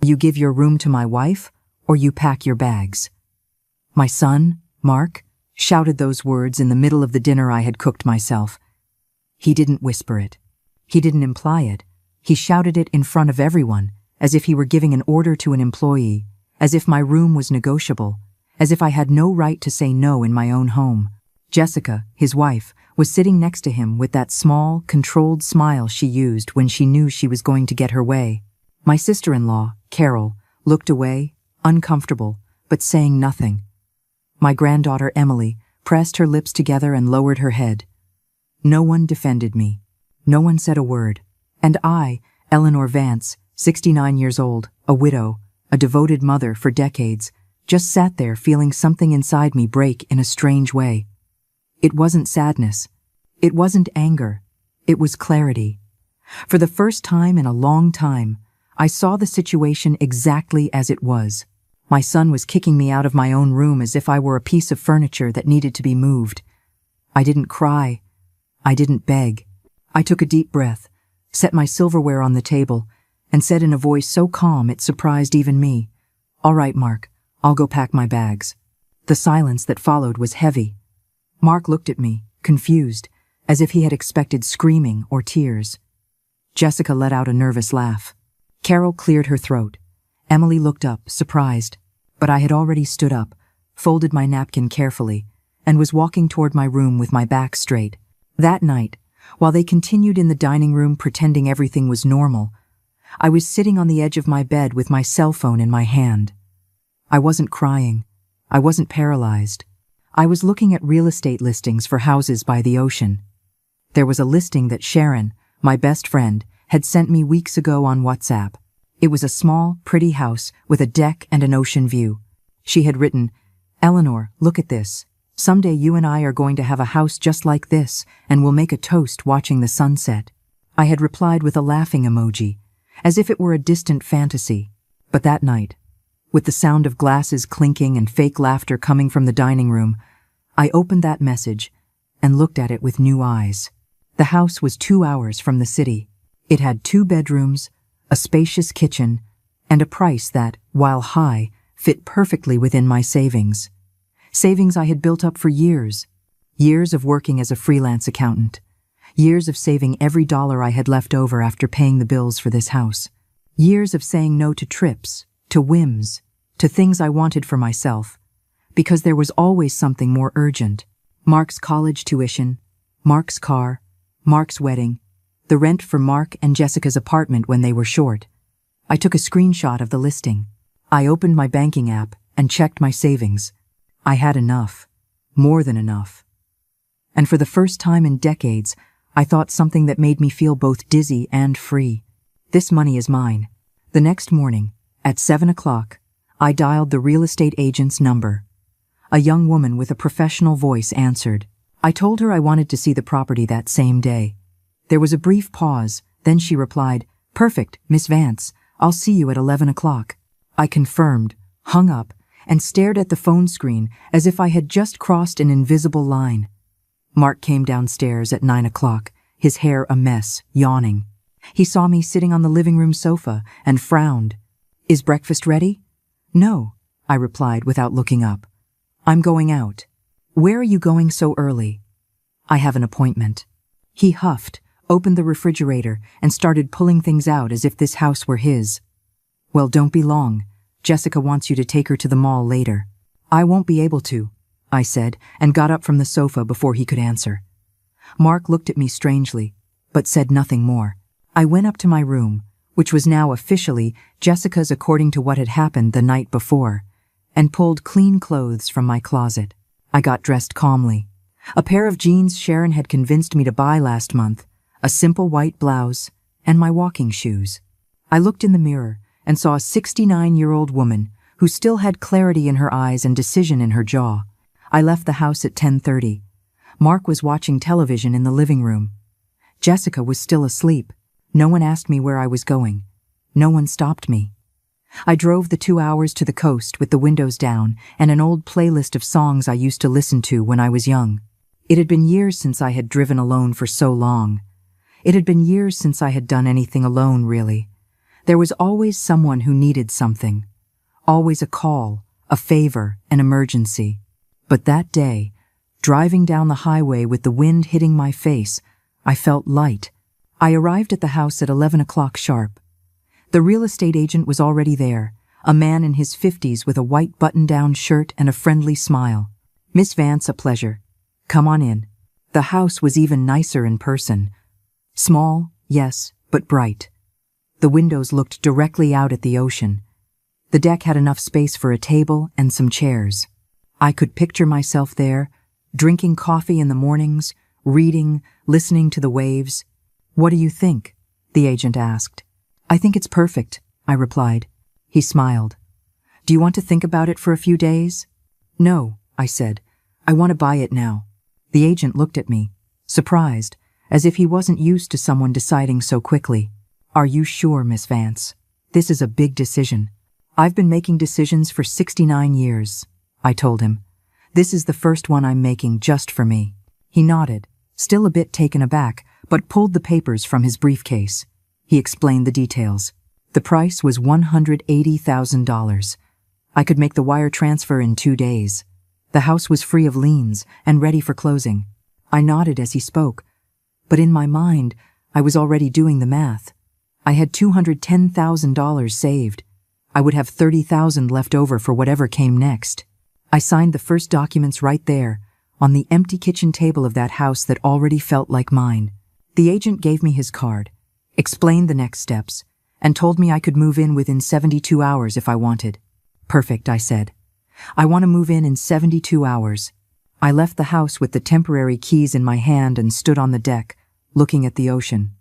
You give your room to my wife, or you pack your bags. My son, Mark, shouted those words in the middle of the dinner I had cooked myself. He didn't whisper it. He didn't imply it. He shouted it in front of everyone, as if he were giving an order to an employee, as if my room was negotiable, as if I had no right to say no in my own home. Jessica, his wife, was sitting next to him with that small, controlled smile she used when she knew she was going to get her way. My sister-in-law, Carol, looked away, uncomfortable, but saying nothing. My granddaughter, Emily, pressed her lips together and lowered her head. No one defended me. No one said a word. And I, Eleanor Vance, 69 years old, a widow, a devoted mother for decades, just sat there feeling something inside me break in a strange way. It wasn't sadness. It wasn't anger. It was clarity. For the first time in a long time, I saw the situation exactly as it was. My son was kicking me out of my own room as if I were a piece of furniture that needed to be moved. I didn't cry. I didn't beg. I took a deep breath, set my silverware on the table, and said in a voice so calm it surprised even me, "All right, Mark, I'll go pack my bags." The silence that followed was heavy. Mark looked at me, confused, as if he had expected screaming or tears. Jessica let out a nervous laugh. Carol cleared her throat. Emily looked up, surprised, but I had already stood up, folded my napkin carefully, and was walking toward my room with my back straight. That night, while they continued in the dining room pretending everything was normal, I was sitting on the edge of my bed with my cell phone in my hand. I wasn't crying. I wasn't paralyzed. I was looking at real estate listings for houses by the ocean. There was a listing that Sharon, my best friend, had sent me weeks ago on WhatsApp. It was a small, pretty house with a deck and an ocean view. She had written, "Eleanor, look at this. Someday you and I are going to have a house just like this, and we'll make a toast watching the sunset." I had replied with a laughing emoji, as if it were a distant fantasy. But that night, with the sound of glasses clinking and fake laughter coming from the dining room, I opened that message and looked at it with new eyes. The house was 2 hours from the city. It had 2 bedrooms, a spacious kitchen, and a price that, while high, fit perfectly within my savings. Savings I had built up for years. Years of working as a freelance accountant. Years of saving every dollar I had left over after paying the bills for this house. Years of saying no to trips, to whims, to things I wanted for myself, because there was always something more urgent. Mark's college tuition, Mark's car, Mark's wedding, the rent for Mark and Jessica's apartment when they were short. I took a screenshot of the listing. I opened my banking app and checked my savings. I had enough. More than enough. And for the first time in decades, I thought something that made me feel both dizzy and free. This money is mine. The next morning, at 7 o'clock, I dialed the real estate agent's number. A young woman with a professional voice answered. I told her I wanted to see the property that same day. There was a brief pause, then she replied, "Perfect, Miss Vance. I'll see you at 11 o'clock. I confirmed, hung up, and stared at the phone screen as if I had just crossed an invisible line. Mark came downstairs at 9 o'clock, his hair a mess, yawning. He saw me sitting on the living room sofa and frowned. "Is breakfast ready?" "No," I replied without looking up. "I'm going out." "Where are you going so early?" "I have an appointment." He huffed, opened the refrigerator, and started pulling things out as if this house were his. "Well, don't be long. Jessica wants you to take her to the mall later." "I won't be able to," I said, and got up from the sofa before he could answer. Mark looked at me strangely, but said nothing more. I went up to my room, which was now officially Jessica's according to what had happened the night before, and pulled clean clothes from my closet. I got dressed calmly. A pair of jeans Sharon had convinced me to buy last month, a simple white blouse, and my walking shoes. I looked in the mirror and saw a 69-year-old woman who still had clarity in her eyes and decision in her jaw. I left the house at 10:30. Mark was watching television in the living room. Jessica was still asleep. No one asked me where I was going. No one stopped me. I drove the 2 hours to the coast with the windows down and an old playlist of songs I used to listen to when I was young. It had been years since I had driven alone for so long. It had been years since I had done anything alone, really. There was always someone who needed something. Always a call, a favor, an emergency. But that day, driving down the highway with the wind hitting my face, I felt light. I arrived at the house at 11 o'clock sharp. The real estate agent was already there, a man in his 50s with a white button-down shirt and a friendly smile. "Miss Vance, a pleasure. Come on in." The house was even nicer in person. Small, yes, but bright. The windows looked directly out at the ocean. The deck had enough space for a table and some chairs. I could picture myself there, drinking coffee in the mornings, reading, listening to the waves. "What do you think?" the agent asked. "I think it's perfect," I replied. He smiled. "Do you want to think about it for a few days?" "No," I said. "I want to buy it now." The agent looked at me, surprised, as if he wasn't used to someone deciding so quickly. "Are you sure, Miss Vance? This is a big decision." "I've been making decisions for 69 years, I told him. "This is the first one I'm making just for me." He nodded, still a bit taken aback, but pulled the papers from his briefcase. He explained the details. The price was $180,000. I could make the wire transfer in 2 days. The house was free of liens and ready for closing. I nodded as he spoke, but in my mind, I was already doing the math. I had $210,000 saved. I would have $30,000 left over for whatever came next. I signed the first documents right there, on the empty kitchen table of that house that already felt like mine. The agent gave me his card, explained the next steps, and told me I could move in within 72 hours if I wanted. "Perfect," I said. "I want to move in 72 hours. I left the house with the temporary keys in my hand and stood on the deck, looking at the ocean.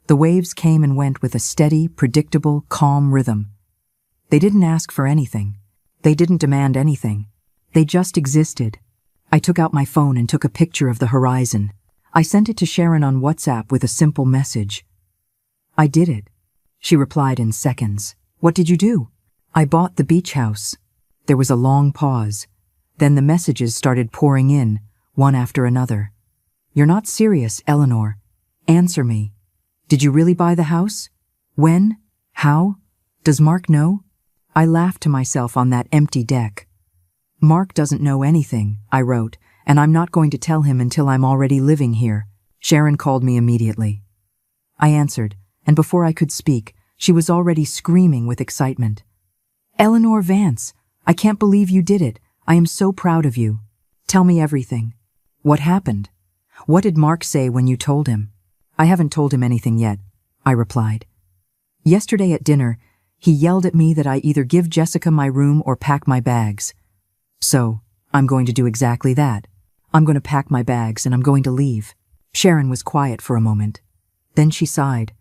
The waves came and went with a steady, predictable, calm rhythm. They didn't ask for anything. They didn't demand anything. They just existed. I took out my phone and took a picture of the horizon. I sent it to Sharon on WhatsApp with a simple message. "I did it," she replied in seconds. "What did you do?" "I bought the beach house." There was a long pause. Then the messages started pouring in, one after another. "You're not serious, Eleanor. Answer me. Did you really buy the house? When? How? Does Mark know?" I laughed to myself on that empty deck. "Mark doesn't know anything," I wrote, "and I'm not going to tell him until I'm already living here." Sharon called me immediately. I answered, and before I could speak, she was already screaming with excitement. "Eleanor Vance, I can't believe you did it. I am so proud of you. Tell me everything. What happened? What did Mark say when you told him?" "I haven't told him anything yet," I replied. "Yesterday at dinner, he yelled at me that I either give Jessica my room or pack my bags. So, I'm going to do exactly that. I'm going to pack my bags and I'm going to leave." Sharon was quiet for a moment. Then she sighed.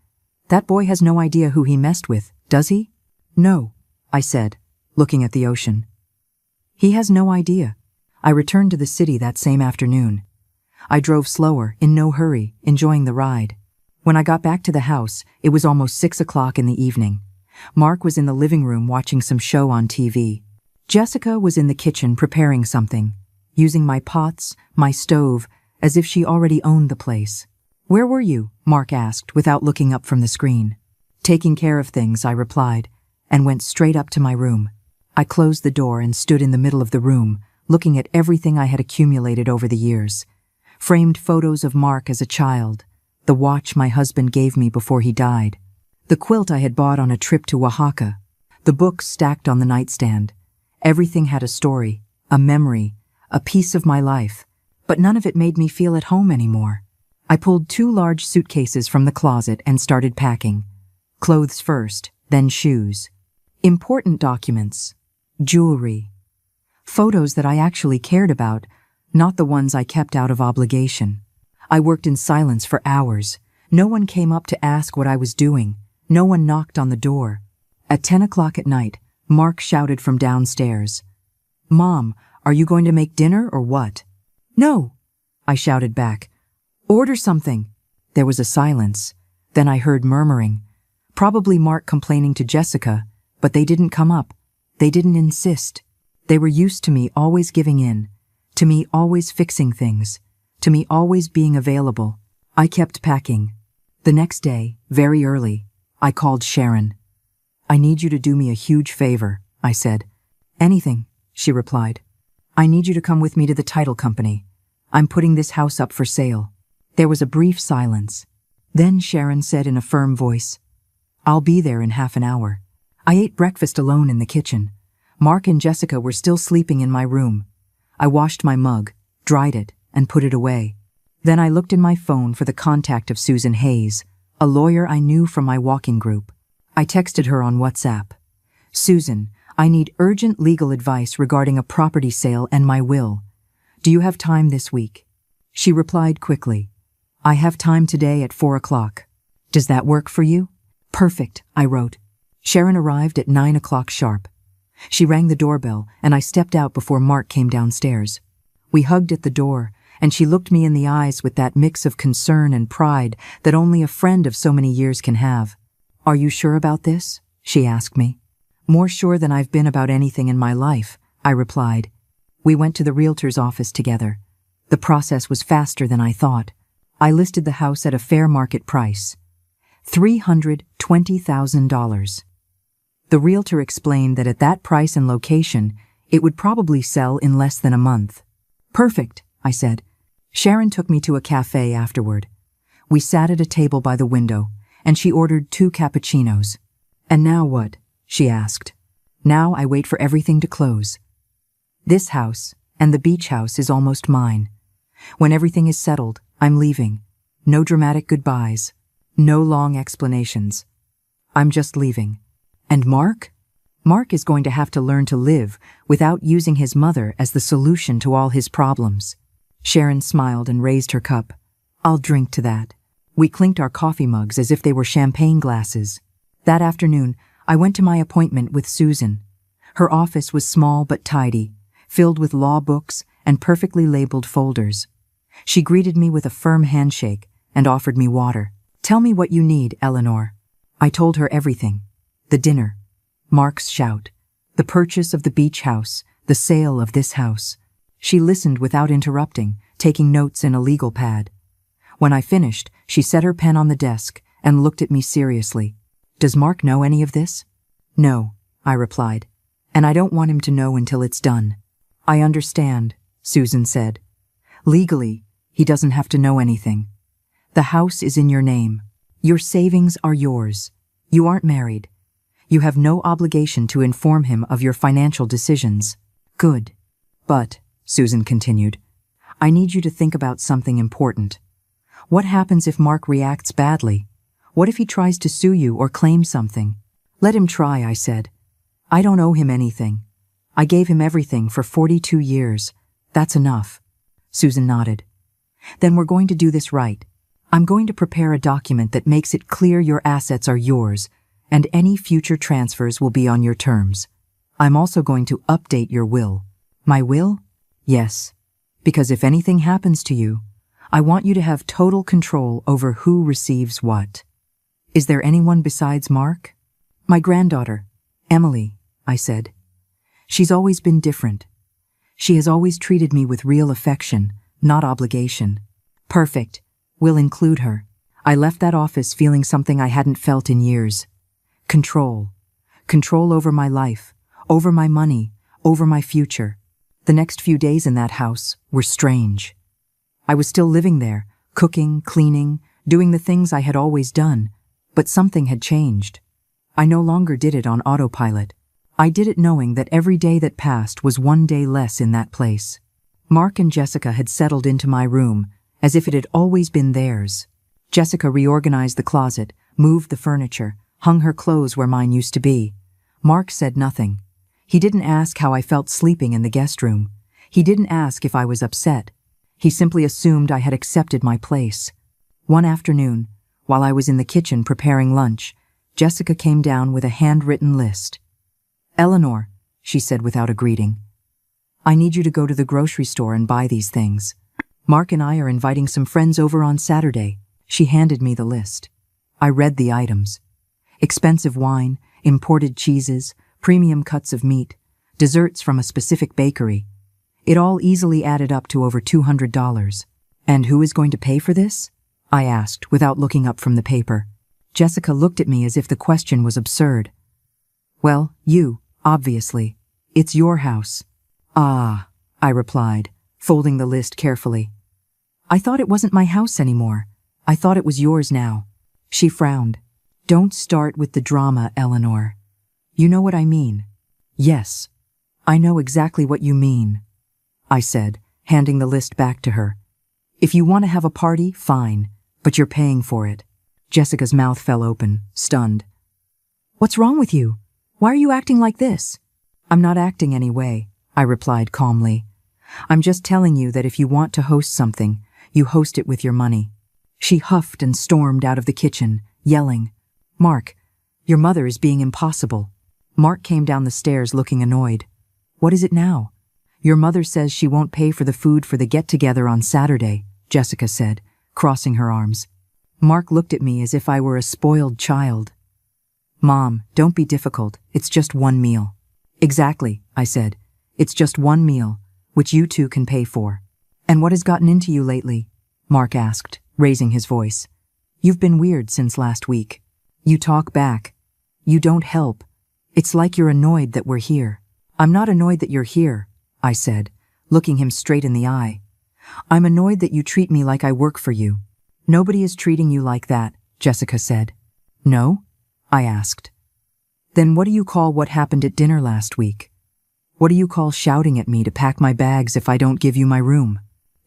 "That boy has no idea who he messed with, does he?" "No," I said, looking at the ocean. "He has no idea." I returned to the city that same afternoon. I drove slower, in no hurry, enjoying the ride. When I got back to the house, it was almost 6 o'clock in the evening. Mark was in the living room watching some show on TV. Jessica was in the kitchen preparing something, using my pots, my stove, as if she already owned the place. "Where were you?" Mark asked without looking up from the screen. "Taking care of things," I replied, and went straight up to my room. I closed the door and stood in the middle of the room, looking at everything I had accumulated over the years. Framed photos of Mark as a child, the watch my husband gave me before he died, the quilt I had bought on a trip to Oaxaca, the books stacked on the nightstand. Everything had a story, a memory, a piece of my life, but none of it made me feel at home anymore. I pulled 2 large suitcases from the closet and started packing. Clothes first, then shoes. Important documents, jewelry, photos that I actually cared about, not the ones I kept out of obligation. I worked in silence for hours. No one came up to ask what I was doing. No one knocked on the door. At 10 o'clock at night, Mark shouted from downstairs, "Mom, are you going to make dinner or what?" "No," I shouted back. "Order something." There was a silence. Then I heard murmuring. Probably Mark complaining to Jessica, but they didn't come up. They didn't insist. They were used to me always giving in, to me always fixing things, to me always being available. I kept packing. The next day, very early, I called Sharon. I need you to do me a huge favor, I said. Anything, she replied. I need you to come with me to the title company. I'm putting this house up for sale. There was a brief silence. Then Sharon said in a firm voice, I'll be there in half an hour. I ate breakfast alone in the kitchen. Mark and Jessica were still sleeping in my room. I washed my mug, dried it, and put it away. Then I looked in my phone for the contact of Susan Hayes, a lawyer I knew from my walking group. I texted her on WhatsApp. Susan, I need urgent legal advice regarding a property sale and my will. Do you have time this week? She replied quickly. I have time today at 4 o'clock. Does that work for you? Perfect, I wrote. Sharon arrived at 9 o'clock sharp. She rang the doorbell, and I stepped out before Mark came downstairs. We hugged at the door, and she looked me in the eyes with that mix of concern and pride that only a friend of so many years can have. Are you sure about this? She asked me. More sure than I've been about anything in my life, I replied. We went to the realtor's office together. The process was faster than I thought. I listed the house at a fair market price. $320,000. The realtor explained that at that price and location, it would probably sell in less than a month. Perfect, I said. Sharon took me to a cafe afterward. We sat at a table by the window, and she ordered 2 cappuccinos. And now what? She asked. Now I wait for everything to close. This house, and the beach house, is almost mine. When everything is settled, I'm leaving. No dramatic goodbyes. No long explanations. I'm just leaving. And Mark? Mark is going to have to learn to live without using his mother as the solution to all his problems. Sharon smiled and raised her cup. I'll drink to that. We clinked our coffee mugs as if they were champagne glasses. That afternoon, I went to my appointment with Susan. Her office was small but tidy, filled with law books and perfectly labeled folders. She greeted me with a firm handshake and offered me water. Tell me what you need, Eleanor. I told her everything. The dinner, Mark's shout, the purchase of the beach house, the sale of this house. She listened without interrupting, taking notes in a legal pad. When I finished, she set her pen on the desk and looked at me seriously. Does Mark know any of this? No, I replied, and I don't want him to know until it's done. I understand, Susan said. Legally, he doesn't have to know anything. The house is in your name. Your savings are yours. You aren't married. You have no obligation to inform him of your financial decisions. Good. But, Susan continued, I need you to think about something important. What happens if Mark reacts badly? What if he tries to sue you or claim something? Let him try, I said. I don't owe him anything. I gave him everything for 42 years. That's enough. Susan nodded. Then we're going to do this right. I'm going to prepare a document that makes it clear your assets are yours, and any future transfers will be on your terms. I'm also going to update your will. My will? Yes. Because if anything happens to you, I want you to have total control over who receives what. Is there anyone besides Mark? My granddaughter, Emily, I said. She's always been different. She has always treated me with real affection, not obligation. Perfect. We'll include her. I left that office feeling something I hadn't felt in years. Control. Control over my life, over my money, over my future. The next few days in that house were strange. I was still living there, cooking, cleaning, doing the things I had always done, but something had changed. I no longer did it on autopilot. I did it knowing that every day that passed was one day less in that place. Mark and Jessica had settled into my room, as if it had always been theirs. Jessica reorganized the closet, moved the furniture, hung her clothes where mine used to be. Mark said nothing. He didn't ask how I felt sleeping in the guest room. He didn't ask if I was upset. He simply assumed I had accepted my place. One afternoon, while I was in the kitchen preparing lunch, Jessica came down with a handwritten list. Eleanor, she said without a greeting, I need you to go to the grocery store and buy these things. Mark and I are inviting some friends over on Saturday. She handed me the list. I read the items. Expensive wine, imported cheeses, premium cuts of meat, desserts from a specific bakery. It all easily added up to over $200. And who is going to pay for this? I asked, without looking up from the paper. Jessica looked at me as if the question was absurd. Well, you, obviously. It's your house. Ah, I replied, folding the list carefully. I thought it wasn't my house anymore. I thought it was yours now. She frowned. Don't start with the drama, Eleanor. You know what I mean. Yes, I know exactly what you mean, I said, handing the list back to her. If you want to have a party, fine, but you're paying for it. Jessica's mouth fell open, stunned. What's wrong with you? Why are you acting like this? I'm not acting any way, I replied calmly. I'm just telling you that if you want to host something, you host it with your money. She huffed and stormed out of the kitchen, yelling, Mark, your mother is being impossible. Mark came down the stairs looking annoyed. What is it now? Your mother says she won't pay for the food for the get-together on Saturday, Jessica said, crossing her arms. Mark looked at me as if I were a spoiled child. Mom, don't be difficult. It's just one meal. Exactly, I said. It's just one meal, which you two can pay for. And what has gotten into you lately? Mark asked, raising his voice. You've been weird since last week. You talk back. You don't help. It's like you're annoyed that we're here. I'm not annoyed that you're here, I said, looking him straight in the eye. I'm annoyed that you treat me like I work for you. Nobody is treating you like that, Jessica said. No? I asked. Then what do you call what happened at dinner last week? What do you call shouting at me to pack my bags if I don't give you my room?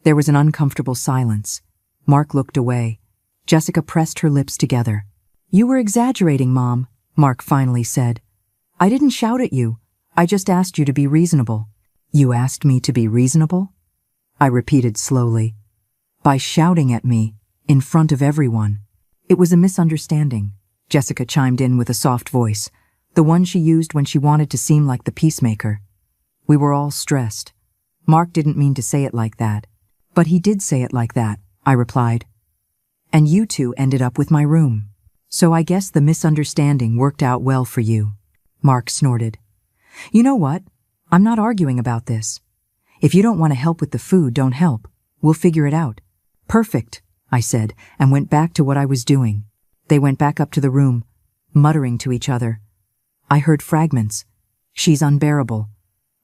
There was an uncomfortable silence. Mark looked away. Jessica pressed her lips together. You were exaggerating, Mom, Mark finally said. I didn't shout at you. I just asked you to be reasonable. You asked me to be reasonable? I repeated slowly. By shouting at me, in front of everyone. It was a misunderstanding, Jessica chimed in with a soft voice, the one she used when she wanted to seem like the peacemaker. We were all stressed. Mark didn't mean to say it like that. But he did say it like that, I replied. And you two ended up with my room. So I guess the misunderstanding worked out well for you. Mark snorted. You know what? I'm not arguing about this. If you don't want to help with the food, don't help. We'll figure it out. Perfect, I said, and went back to what I was doing. They went back up to the room, muttering to each other. I heard fragments. She's unbearable.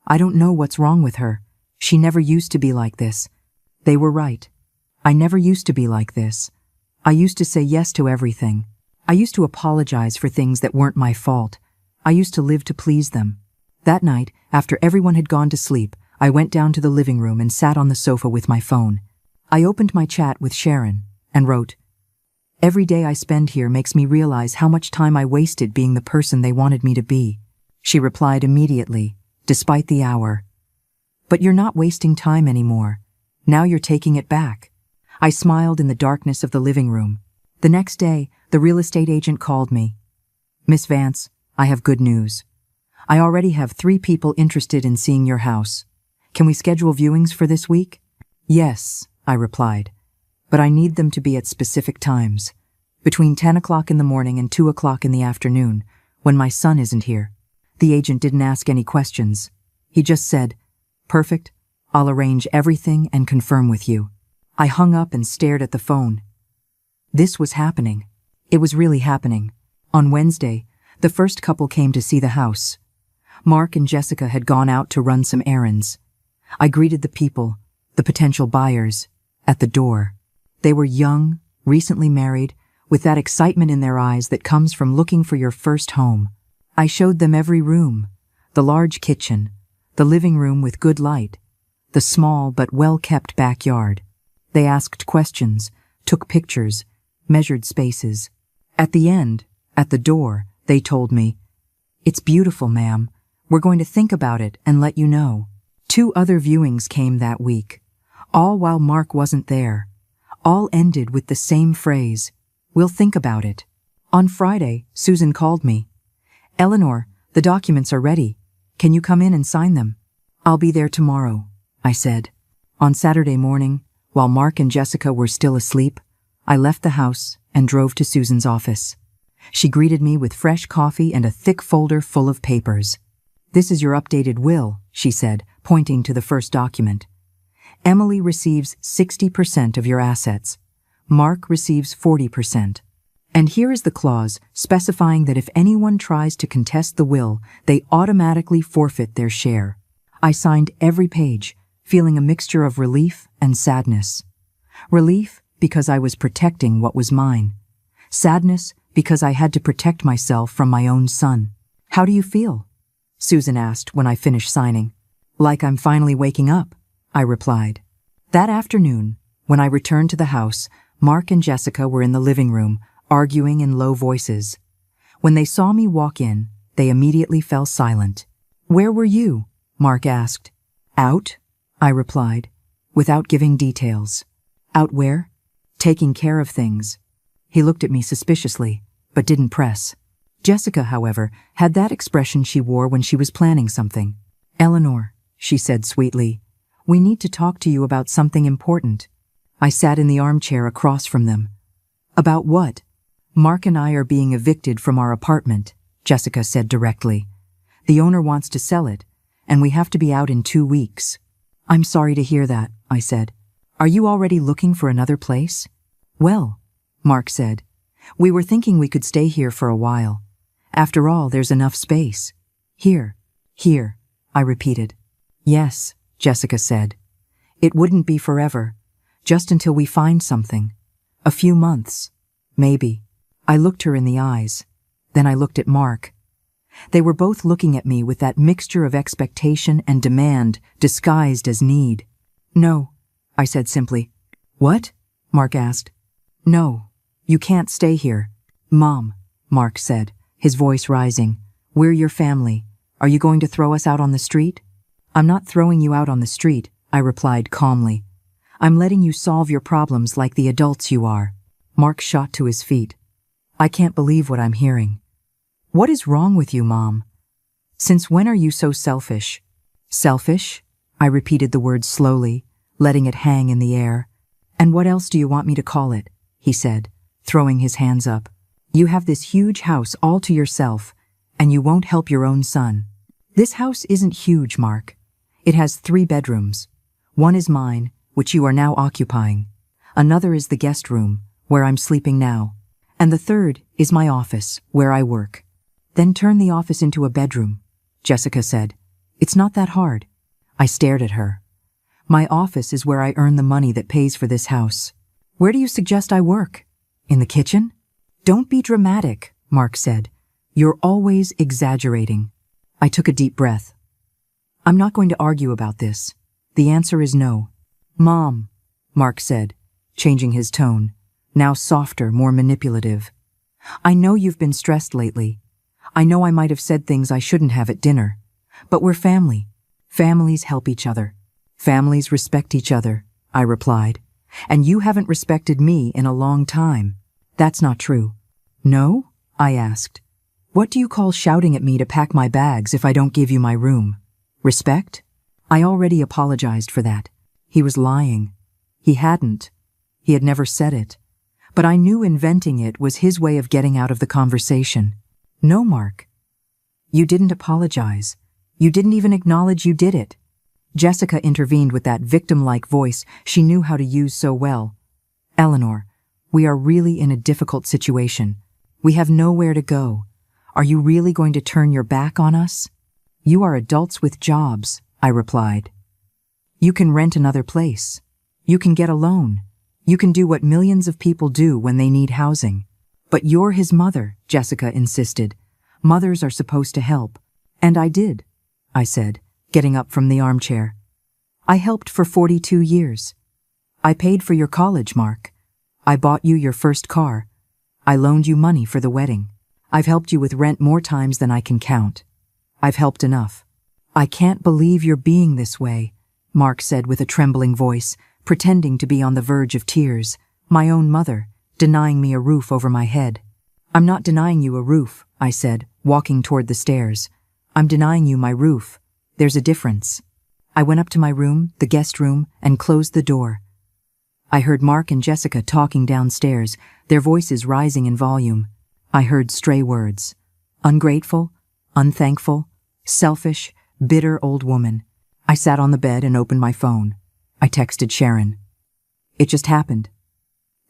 I don't know what's wrong with her. She never used to be like this. They were right. I never used to be like this. I used to say yes to everything. I used to apologize for things that weren't my fault. I used to live to please them. That night, after everyone had gone to sleep, I went down to the living room and sat on the sofa with my phone. I opened my chat with Sharon and wrote, Every day I spend here makes me realize how much time I wasted being the person they wanted me to be. She replied immediately, despite the hour. But you're not wasting time anymore. Now you're taking it back. I smiled in the darkness of the living room. The next day, the real estate agent called me. Miss Vance, I have good news. I already have 3 people interested in seeing your house. Can we schedule viewings for this week? Yes, I replied, but I need them to be at specific times, between 10 o'clock in the morning and 2 o'clock in the afternoon, when my son isn't here. The agent didn't ask any questions. He just said, Perfect, I'll arrange everything and confirm with you. I hung up and stared at the phone. This was happening. It was really happening. On Wednesday, the first couple came to see the house. Mark and Jessica had gone out to run some errands. I greeted the people, the potential buyers, at the door. They were young, recently married, with that excitement in their eyes that comes from looking for your first home. I showed them every room, the large kitchen, the living room with good light, the small but well-kept backyard. They asked questions, took pictures, measured spaces. At the end, at the door, they told me, It's beautiful, ma'am. We're going to think about it and let you know. 2 other viewings came that week, all while Mark wasn't there. All ended with the same phrase, We'll think about it. On Friday, Susan called me. Eleanor, the documents are ready. Can you come in and sign them? I'll be there tomorrow, I said. On Saturday morning, while Mark and Jessica were still asleep, I left the house and drove to Susan's office. She greeted me with fresh coffee and a thick folder full of papers. This is your updated will, she said, pointing to the first document. Emily receives 60% of your assets. Mark receives 40%. And here is the clause specifying that if anyone tries to contest the will, they automatically forfeit their share. I signed every page, feeling a mixture of relief and sadness. Relief because I was protecting what was mine. Sadness because I had to protect myself from my own son. "How do you feel?" Susan asked when I finished signing. "Like I'm finally waking up," I replied. That afternoon, when I returned to the house, Mark and Jessica were in the living room, arguing in low voices. When they saw me walk in, they immediately fell silent. "Where were you?" Mark asked. "Out," I replied, without giving details. "Out where?" "Taking care of things." He looked at me suspiciously, but didn't press. Jessica, however, had that expression she wore when she was planning something. "Eleanor," she said sweetly, "we need to talk to you about something important." I sat in the armchair across from them. "About what?" "Mark and I are being evicted from our apartment," Jessica said directly. "The owner wants to sell it, and we have to be out in 2 weeks." "I'm sorry to hear that," I said. "Are you already looking for another place?" "Well," Mark said, "we were thinking we could stay here for a while. After all, there's enough space." Here, I repeated. "Yes," Jessica said. "It wouldn't be forever, just until we find something. A few months, maybe." I looked her in the eyes. Then I looked at Mark. They were both looking at me with that mixture of expectation and demand disguised as need. "No," I said simply. "What?" Mark asked. "No, you can't stay here." "Mom," Mark said, his voice rising, "we're your family. Are you going to throw us out on the street?" "I'm not throwing you out on the street," I replied calmly. "I'm letting you solve your problems like the adults you are." Mark shot to his feet. "I can't believe what I'm hearing." "What is wrong with you, Mom? Since when are you so selfish?" "Selfish?" I repeated the word slowly, letting it hang in the air. "And what else do you want me to call it?" he said, throwing his hands up. "You have this huge house all to yourself, and you won't help your own son." "This house isn't huge, Mark. It has 3 bedrooms. One is mine, which you are now occupying. Another is the guest room, where I'm sleeping now. And the third is my office, where I work." "Then turn the office into a bedroom," Jessica said. "It's not that hard." I stared at her. "My office is where I earn the money that pays for this house." "Where do you suggest I work? In the kitchen?" "Don't be dramatic," Mark said. "You're always exaggerating." I took a deep breath. "I'm not going to argue about this. The answer is no." "Mom," Mark said, changing his tone, now softer, more manipulative. "I know you've been stressed lately. I know I might have said things I shouldn't have at dinner. But we're family. Families help each other. Families respect each other," I replied. "And you haven't respected me in a long time." "That's not true." "No?" I asked. "What do you call shouting at me to pack my bags if I don't give you my room? Respect?" I already apologized for that. He was lying. He hadn't. He had never said it. But I knew inventing it was his way of getting out of the conversation. "No, Mark. You didn't apologize. You didn't even acknowledge you did it." Jessica intervened with that victim-like voice she knew how to use so well. "Eleanor, we are really in a difficult situation. We have nowhere to go. Are you really going to turn your back on us?" "You are adults with jobs," I replied. "You can rent another place. You can get a loan. You can do what millions of people do when they need housing." "But you're his mother," Jessica insisted. "Mothers are supposed to help." "And I did," I said, getting up from the armchair. "I helped for 42 years. I paid for your college, Mark. I bought you your first car. I loaned you money for the wedding. I've helped you with rent more times than I can count. I've helped enough." "I can't believe you're being this way," Mark said with a trembling voice, pretending to be on the verge of tears. "My own mother, denying me a roof over my head." "I'm not denying you a roof," I said, walking toward the stairs. "I'm denying you my roof. There's a difference." I went up to my room, the guest room, and closed the door. I heard Mark and Jessica talking downstairs, their voices rising in volume. I heard stray words. Ungrateful, unthankful, selfish, bitter old woman. I sat on the bed and opened my phone. I texted Sharon. "It just happened.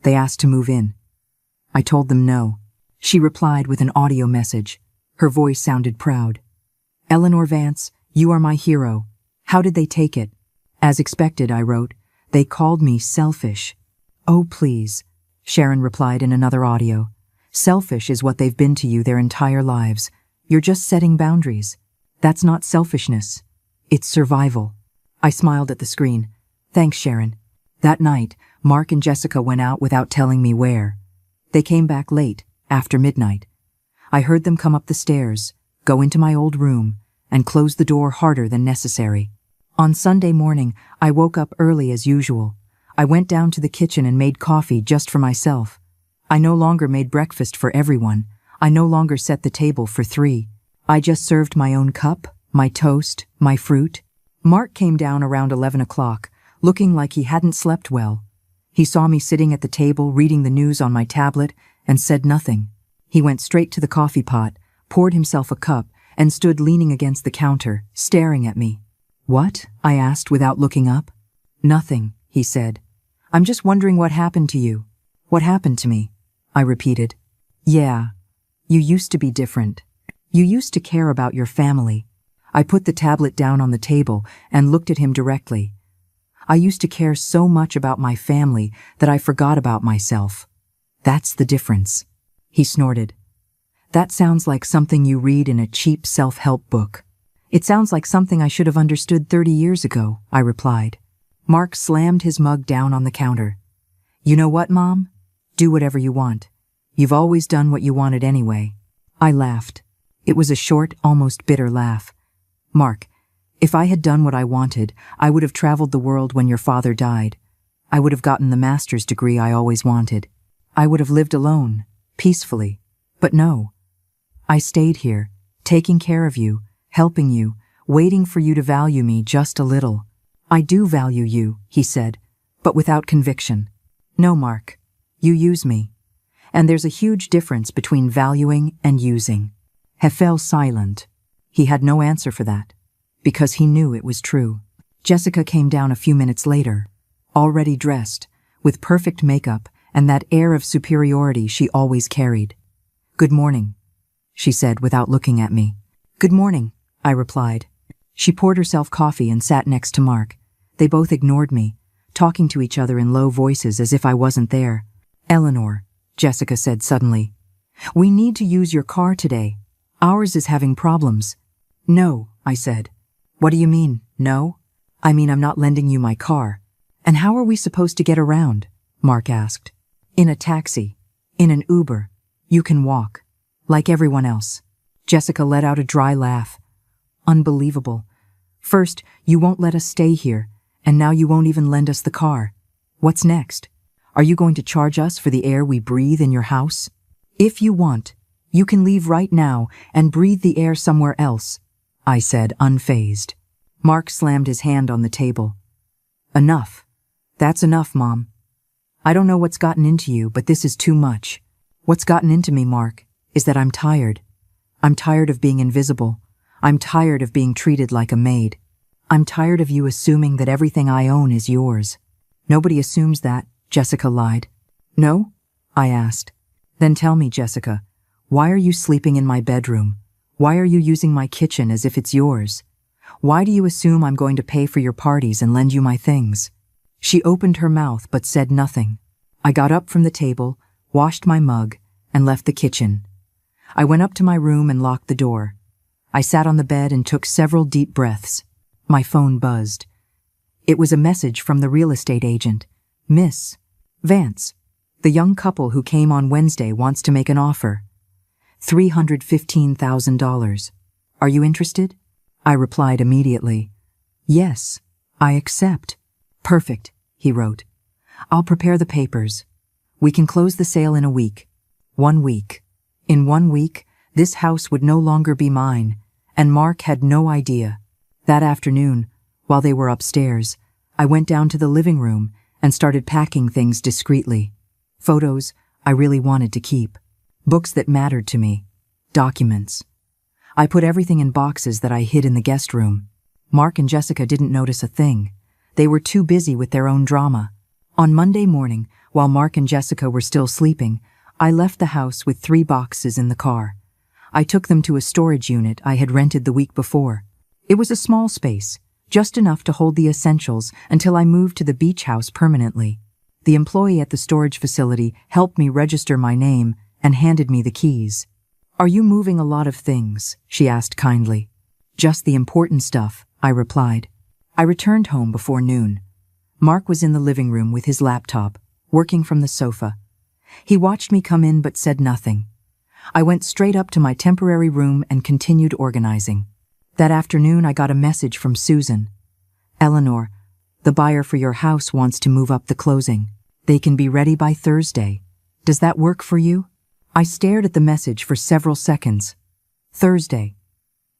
They asked to move in." I told them no. She replied with an audio message. Her voice sounded proud. Eleanor Vance, you are my hero. How did they take it? As expected, I wrote. They called me selfish. Oh, please, Sharon replied in another audio. Selfish is what they've been to you their entire lives. You're just setting boundaries. That's not selfishness. It's survival. I smiled at the screen. Thanks, Sharon. That night, Mark and Jessica went out without telling me where. They came back late, after midnight. I heard them come up the stairs, go into my old room, and close the door harder than necessary. On Sunday morning, I woke up early as usual. I went down to the kitchen and made coffee just for myself. I no longer made breakfast for everyone. I no longer set the table for 3. I just served my own cup, my toast, my fruit. Mark came down around 11 o'clock, looking like he hadn't slept well. He saw me sitting at the table reading the news on my tablet and said nothing. He went straight to the coffee pot, poured himself a cup, and stood leaning against the counter, staring at me. What? I asked without looking up. Nothing, he said. I'm just wondering what happened to you. What happened to me? I repeated. Yeah, you used to be different. You used to care about your family. I put the tablet down on the table and looked at him directly. I used to care so much about my family that I forgot about myself. That's the difference. He snorted. That sounds like something you read in a cheap self-help book. It sounds like something I should have understood 30 years ago, I replied. Mark slammed his mug down on the counter. You know what, Mom? Do whatever you want. You've always done what you wanted anyway. I laughed. It was a short, almost bitter laugh. Mark, if I had done what I wanted, I would have traveled the world when your father died. I would have gotten the master's degree I always wanted. I would have lived alone, peacefully. But no. I stayed here, taking care of you, helping you, waiting for you to value me just a little. I do value you, he said, but without conviction. No, Mark. You use me. And there's a huge difference between valuing and using. He fell silent. He had no answer for that, because he knew it was true. Jessica came down a few minutes later, already dressed, with perfect makeup and that air of superiority she always carried. Good morning, she said without looking at me. Good morning, I replied. She poured herself coffee and sat next to Mark. They both ignored me, talking to each other in low voices as if I wasn't there. Eleanor, Jessica said suddenly. We need to use your car today. Ours is having problems. No, I said. What do you mean, no? I mean I'm not lending you my car. And how are we supposed to get around? Mark asked. In a taxi. In an Uber. You can walk. Like everyone else. Jessica let out a dry laugh. Unbelievable. First, you won't let us stay here, and now you won't even lend us the car. What's next? Are you going to charge us for the air we breathe in your house? If you want, you can leave right now and breathe the air somewhere else, I said, unfazed. Mark slammed his hand on the table. Enough. That's enough, Mom. I don't know what's gotten into you, but this is too much. What's gotten into me, Mark, is that I'm tired. I'm tired of being invisible. I'm tired of being treated like a maid. I'm tired of you assuming that everything I own is yours. Nobody assumes that, Jessica lied. No? I asked. Then tell me, Jessica, why are you sleeping in my bedroom? Why are you using my kitchen as if it's yours? Why do you assume I'm going to pay for your parties and lend you my things? She opened her mouth but said nothing. I got up from the table, washed my mug, and left the kitchen. I went up to my room and locked the door. I sat on the bed and took several deep breaths. My phone buzzed. It was a message from the real estate agent. Miss Vance, the young couple who came on Wednesday wants to make an offer. $315,000. Are you interested? I replied immediately. Yes, I accept. Perfect, he wrote. I'll prepare the papers. We can close the sale in a week. 1 week. In 1 week, this house would no longer be mine, and Mark had no idea. That afternoon, while they were upstairs, I went down to the living room and started packing things discreetly. Photos I really wanted to keep. Books that mattered to me. Documents. I put everything in boxes that I hid in the guest room. Mark and Jessica didn't notice a thing. They were too busy with their own drama. On Monday morning, while Mark and Jessica were still sleeping, I left the house with 3 boxes in the car. I took them to a storage unit I had rented the week before. It was a small space, just enough to hold the essentials until I moved to the beach house permanently. The employee at the storage facility helped me register my name and handed me the keys. "Are you moving a lot of things?" she asked kindly. "Just the important stuff," I replied. I returned home before noon. Mark was in the living room with his laptop, working from the sofa. He watched me come in but said nothing. I went straight up to my temporary room and continued organizing. That afternoon I got a message from Susan. "Eleanor, the buyer for your house wants to move up the closing. They can be ready by Thursday. Does that work for you?" I stared at the message for several seconds. Thursday.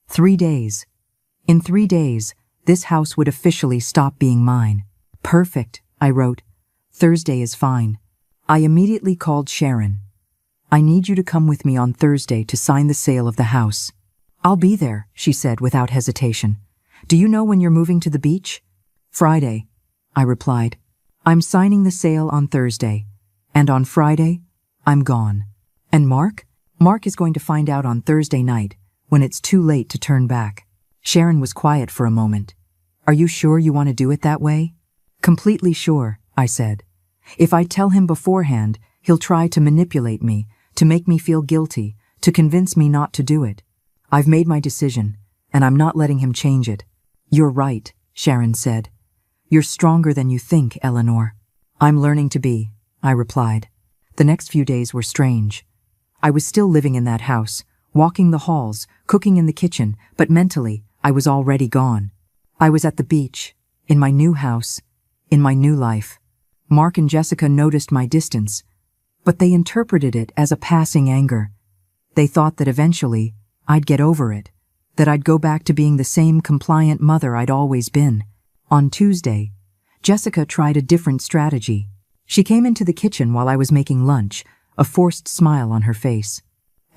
3 days. In 3 days, this house would officially stop being mine. "Perfect," I wrote. "Thursday is fine." I immediately called Sharon. "I need you to come with me on Thursday to sign the sale of the house." "I'll be there," she said without hesitation. "Do you know when you're moving to the beach?" "Friday," I replied. "I'm signing the sale on Thursday, and on Friday, I'm gone." "And Mark?" "Mark is going to find out on Thursday night, when it's too late to turn back." Sharon was quiet for a moment. "Are you sure you want to do it that way?" "Completely sure," I said. "If I tell him beforehand, he'll try to manipulate me, to make me feel guilty, to convince me not to do it. I've made my decision, and I'm not letting him change it." "You're right," Sharon said. "You're stronger than you think, Eleanor." "I'm learning to be," I replied. The next few days were strange. I was still living in that house, walking the halls, cooking in the kitchen, but mentally, I was already gone. I was at the beach, in my new house, in my new life. Mark and Jessica noticed my distance, but they interpreted it as a passing anger. They thought that eventually, I'd get over it, that I'd go back to being the same compliant mother I'd always been. On Tuesday, Jessica tried a different strategy. She came into the kitchen while I was making lunch, a forced smile on her face.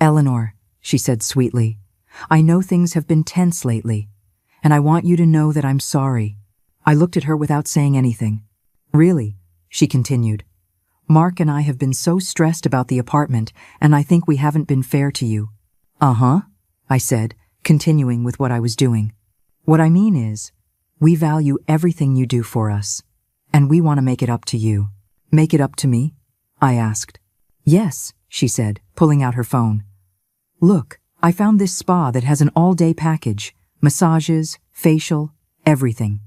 "Eleanor," she said sweetly, "I know things have been tense lately, and I want you to know that I'm sorry." I looked at her without saying anything. "Really," she continued, "Mark and I have been so stressed about the apartment, and I think we haven't been fair to you." "Uh-huh," I said, continuing with what I was doing. "What I mean is, we value everything you do for us, and we want to make it up to you." "Make it up to me?" I asked. "Yes," she said, pulling out her phone. "Look, I found this spa that has an all-day package, massages, facial, everything.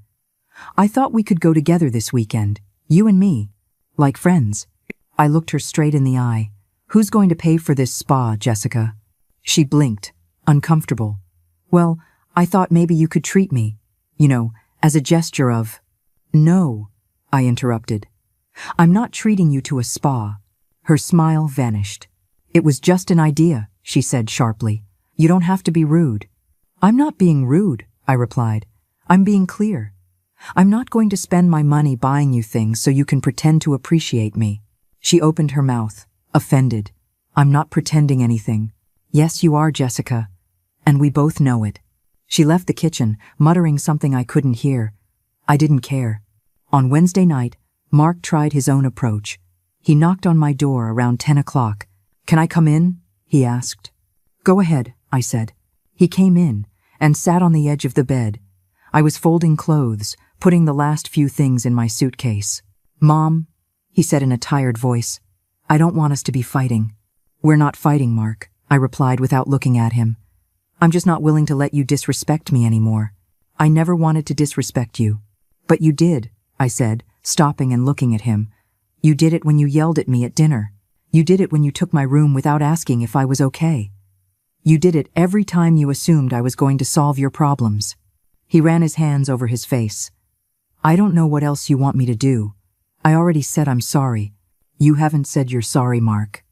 I thought we could go together this weekend, you and me, like friends." I looked her straight in the eye. "Who's going to pay for this spa, Jessica?" She blinked, uncomfortable. "Well, I thought maybe you could treat me, as a gesture of—" "No," I interrupted. "I'm not treating you to a spa." Her smile vanished. "It was just an idea," she said sharply. "You don't have to be rude." "I'm not being rude," I replied. "I'm being clear. I'm not going to spend my money buying you things so you can pretend to appreciate me." She opened her mouth, offended. "I'm not pretending anything." "Yes, you are, Jessica. And we both know it." She left the kitchen, muttering something I couldn't hear. I didn't care. On Wednesday night, Mark tried his own approach. He knocked on my door around 10 o'clock. "Can I come in?" he asked. "Go ahead," I said. He came in and sat on the edge of the bed. I was folding clothes, putting the last few things in my suitcase. "Mom," he said in a tired voice, "I don't want us to be fighting." "We're not fighting, Mark," I replied without looking at him. "I'm just not willing to let you disrespect me anymore. I never wanted to disrespect you." "But you did," I said, stopping and looking at him. "You did it when you yelled at me at dinner. You did it when you took my room without asking if I was okay. You did it every time you assumed I was going to solve your problems." He ran his hands over his face. "I don't know what else you want me to do. I already said I'm sorry." "You haven't said you're sorry, Mark.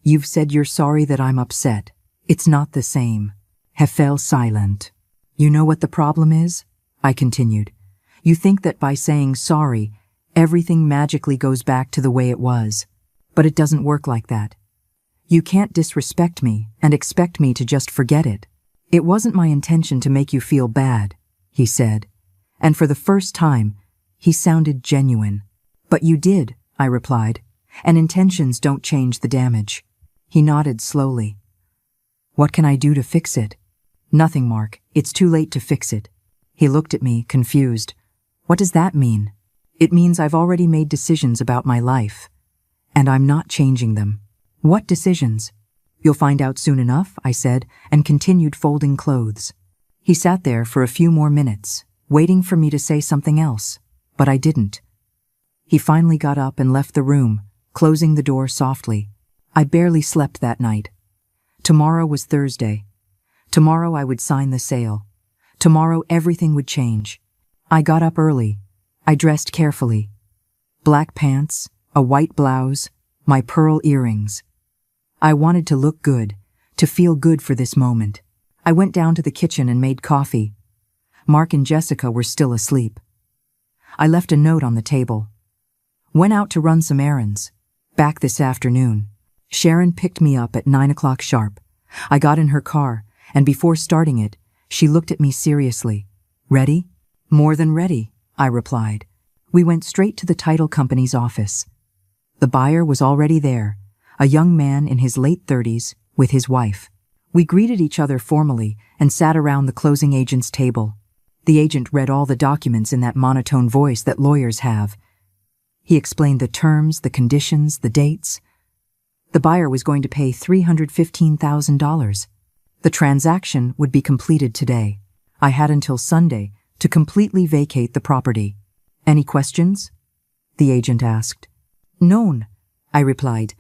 You've said you're sorry that I'm upset. It's not the same." He fell silent. "You know what the problem is?" I continued. "You think that by saying sorry, everything magically goes back to the way it was. But it doesn't work like that. You can't disrespect me and expect me to just forget it." "It wasn't my intention to make you feel bad," he said. And for the first time, he sounded genuine. "But you did," I replied, "and intentions don't change the damage." He nodded slowly. What can I do to fix it? Nothing, Mark. It's too late to fix it. He looked at me, confused. What does that mean? It means I've already made decisions about my life, and I'm not changing them. What decisions? You'll find out soon enough, I said, and continued folding clothes. He sat there for a few more minutes, waiting for me to say something else, but I didn't. He finally got up and left the room, closing the door softly. I barely slept that night. Tomorrow was Thursday. Tomorrow I would sign the sale. Tomorrow everything would change. I got up early. I dressed carefully. Black pants, a white blouse, my pearl earrings. I wanted to look good, to feel good for this moment. I went down to the kitchen and made coffee. Mark and Jessica were still asleep. I left a note on the table. Went out to run some errands. Back this afternoon. Sharon picked me up at 9 o'clock sharp. I got in her car, and before starting it, she looked at me seriously. Ready? More than ready, I replied. We went straight to the title company's office. The buyer was already there, a young man in his late 30s with his wife. We greeted each other formally and sat around the closing agent's table. The agent read all the documents in that monotone voice that lawyers have. He explained the terms, the conditions, the dates. The buyer was going to pay $315,000. The transaction would be completed today. I had until Sunday to completely vacate the property. Any questions? The agent asked. None, I replied.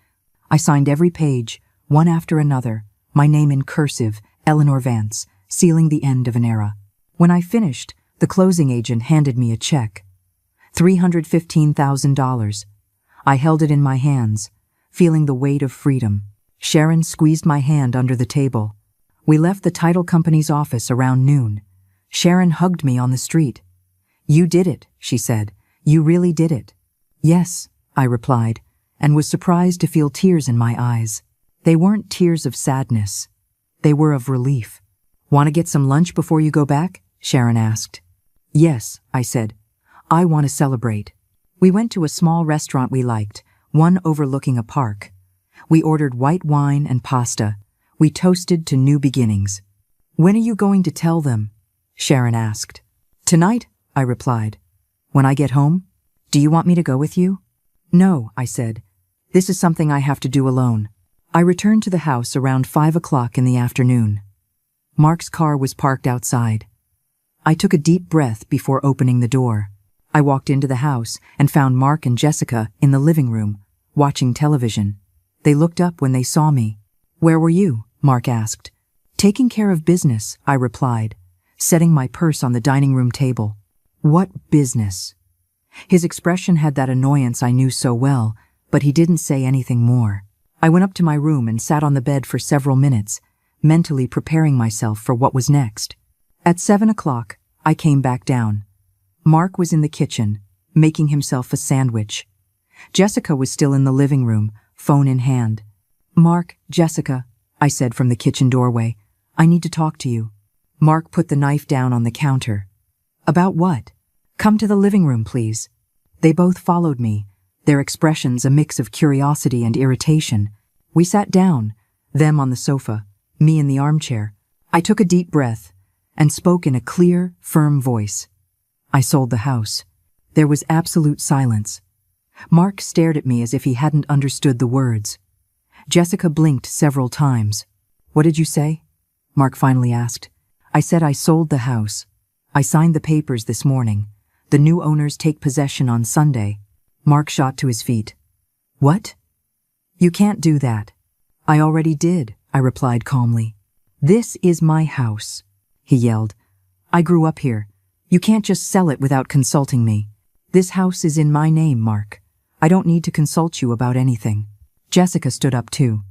I signed every page, one after another, my name in cursive, Eleanor Vance, sealing the end of an era. When I finished, the closing agent handed me a check. $315,000. I held it in my hands, feeling the weight of freedom. Sharon squeezed my hand under the table. We left the title company's office around noon. Sharon hugged me on the street. You did it, she said. You really did it. Yes, I replied, and was surprised to feel tears in my eyes. They weren't tears of sadness. They were of relief. Want to get some lunch before you go back? Sharon asked. Yes, I said. I want to celebrate. We went to a small restaurant we liked, one overlooking a park. We ordered white wine and pasta. We toasted to new beginnings. When are you going to tell them? Sharon asked. Tonight, I replied. When I get home? Do you want me to go with you? No, I said. This is something I have to do alone. I returned to the house around 5 o'clock in the afternoon. Mark's car was parked outside. I took a deep breath before opening the door. I walked into the house and found Mark and Jessica in the living room, watching television. They looked up when they saw me. Where were you? Mark asked. Taking care of business, I replied, setting my purse on the dining room table. What business? His expression had that annoyance I knew so well, but he didn't say anything more. I went up to my room and sat on the bed for several minutes, mentally preparing myself for what was next. At 7 o'clock, I came back down. Mark was in the kitchen, making himself a sandwich. Jessica was still in the living room, phone in hand. Mark, Jessica, I said from the kitchen doorway, I need to talk to you. Mark put the knife down on the counter. About what? Come to the living room, please. They both followed me, their expressions a mix of curiosity and irritation. We sat down, them on the sofa, me in the armchair. I took a deep breath and spoke in a clear, firm voice. I sold the house. There was absolute silence. Mark stared at me as if he hadn't understood the words. Jessica blinked several times. What did you say? Mark finally asked. I said I sold the house. I signed the papers this morning. The new owners take possession on Sunday. Mark shot to his feet. What? You can't do that. I already did, I replied calmly. This is my house, he yelled. I grew up here. You can't just sell it without consulting me. This house is in my name, Mark. I don't need to consult you about anything. Jessica stood up too.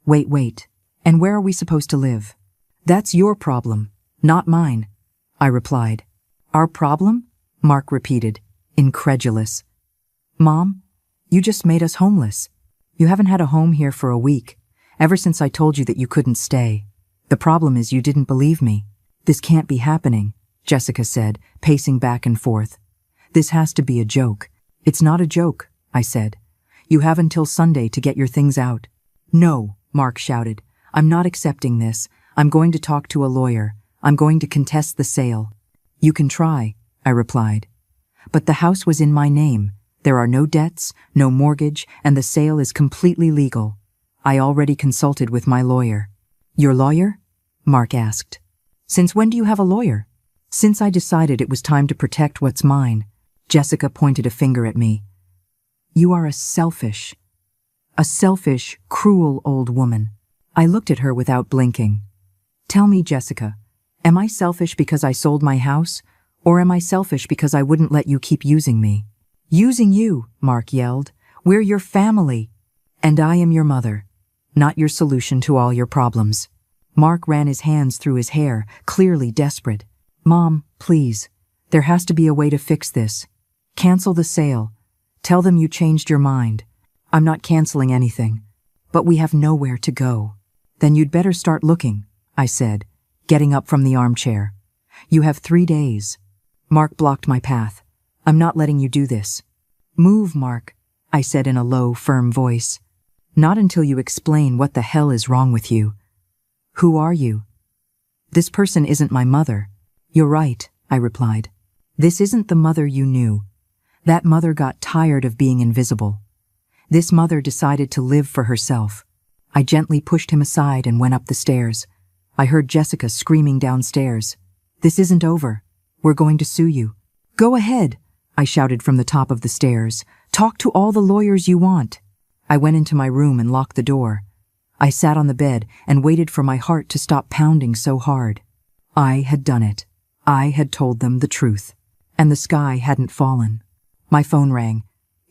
Wait. And where are we supposed to live? That's your problem, not mine, I replied. Our problem? Mark repeated, incredulous. Mom, you just made us homeless. You haven't had a home here for a week, ever since I told you that you couldn't stay. The problem is you didn't believe me. This can't be happening, Jessica said, pacing back and forth. This has to be a joke. It's not a joke, I said. You have until Sunday to get your things out. No, Mark shouted. "I'm not accepting this. I'm going to talk to a lawyer. I'm going to contest the sale." "You can try," I replied. "But the house was in my name. There are no debts, no mortgage, and the sale is completely legal. I already consulted with my lawyer." "Your lawyer?" Mark asked. "Since when do you have a lawyer?" "Since I decided it was time to protect what's mine." Jessica pointed a finger at me. "You are a selfish, cruel old woman." I looked at her without blinking. "Tell me, Jessica, am I selfish because I sold my house, or am I selfish because I wouldn't let you keep using me?" "Using you," Mark yelled. "We're your family. And I am your mother, not your solution to all your problems." Mark ran his hands through his hair, clearly desperate. "Mom, please. There has to be a way to fix this. Cancel the sale. Tell them you changed your mind." "I'm not canceling anything. But we have nowhere to go." "Then you'd better start looking," I said, getting up from the armchair. "You have 3 days." Mark blocked my path. "I'm not letting you do this." "Move, Mark," I said in a low, firm voice. "Not until you explain what the hell is wrong with you." "Who are you?" "This person isn't my mother." "You're right," I replied. "This isn't the mother you knew. That mother got tired of being invisible. This mother decided to live for herself." I gently pushed him aside and went up the stairs. I heard Jessica screaming downstairs. "This isn't over. We're going to sue you." "Go ahead," I shouted from the top of the stairs. "Talk to all the lawyers you want." I went into my room and locked the door. I sat on the bed and waited for my heart to stop pounding so hard. I had done it. I had told them the truth. And the sky hadn't fallen. My phone rang.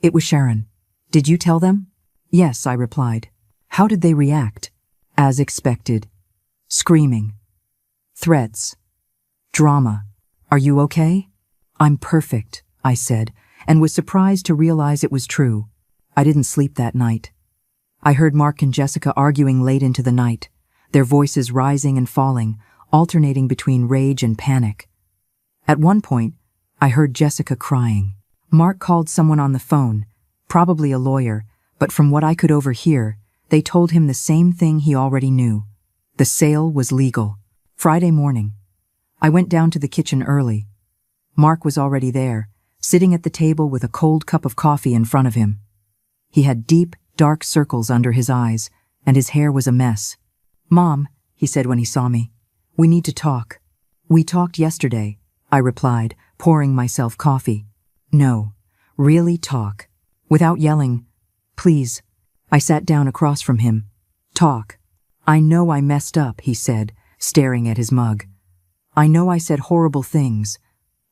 It was Sharon. "Did you tell them?" "Yes," I replied. "How did they react?" "As expected. Screaming. Threats. Drama. Are you okay?" "I'm perfect," I said, and was surprised to realize it was true. I didn't sleep that night. I heard Mark and Jessica arguing late into the night, their voices rising and falling, alternating between rage and panic. At one point, I heard Jessica crying. Mark called someone on the phone, probably a lawyer, but from what I could overhear, they told him the same thing he already knew. The sale was legal. Friday morning. I went down to the kitchen early. Mark was already there, sitting at the table with a cold cup of coffee in front of him. He had deep, dark circles under his eyes, and his hair was a mess. "Mom," he said when he saw me, "we need to talk." "We talked yesterday," I replied, pouring myself coffee. "No, really talk. Without yelling. Please." I sat down across from him. "Talk." "I know I messed up," he said, staring at his mug. "I know I said horrible things.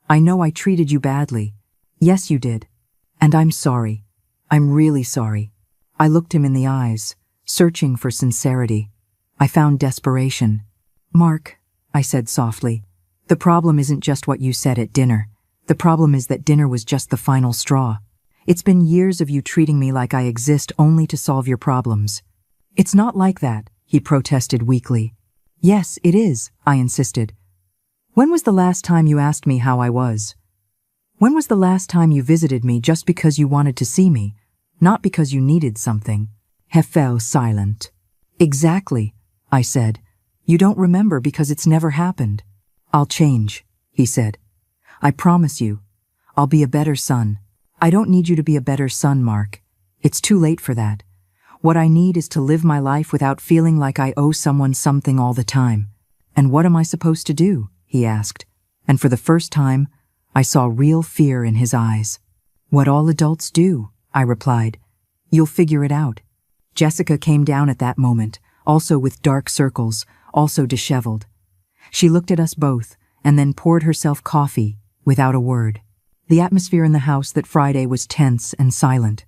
I know I treated you badly." "Yes, you did. And I'm sorry. I'm really sorry." I looked him in the eyes, searching for sincerity. I found desperation. "Mark," I said softly, "the problem isn't just what you said at dinner. The problem is that dinner was just the final straw. It's been years of you treating me like I exist only to solve your problems." "It's not like that," he protested weakly. "Yes, it is," I insisted. "When was the last time you asked me how I was? When was the last time you visited me just because you wanted to see me, not because you needed something?" He fell silent. "Exactly," I said. "You don't remember because it's never happened." "I'll change," he said. "I promise you. I'll be a better son." "I don't need you to be a better son, Mark. It's too late for that. What I need is to live my life without feeling like I owe someone something all the time." "And what am I supposed to do?" he asked. And for the first time, I saw real fear in his eyes. "What all adults do," I replied. "You'll figure it out." Jessica came down at that moment, also with dark circles, also disheveled. She looked at us both and then poured herself coffee without a word. The atmosphere in the house that Friday was tense and silent.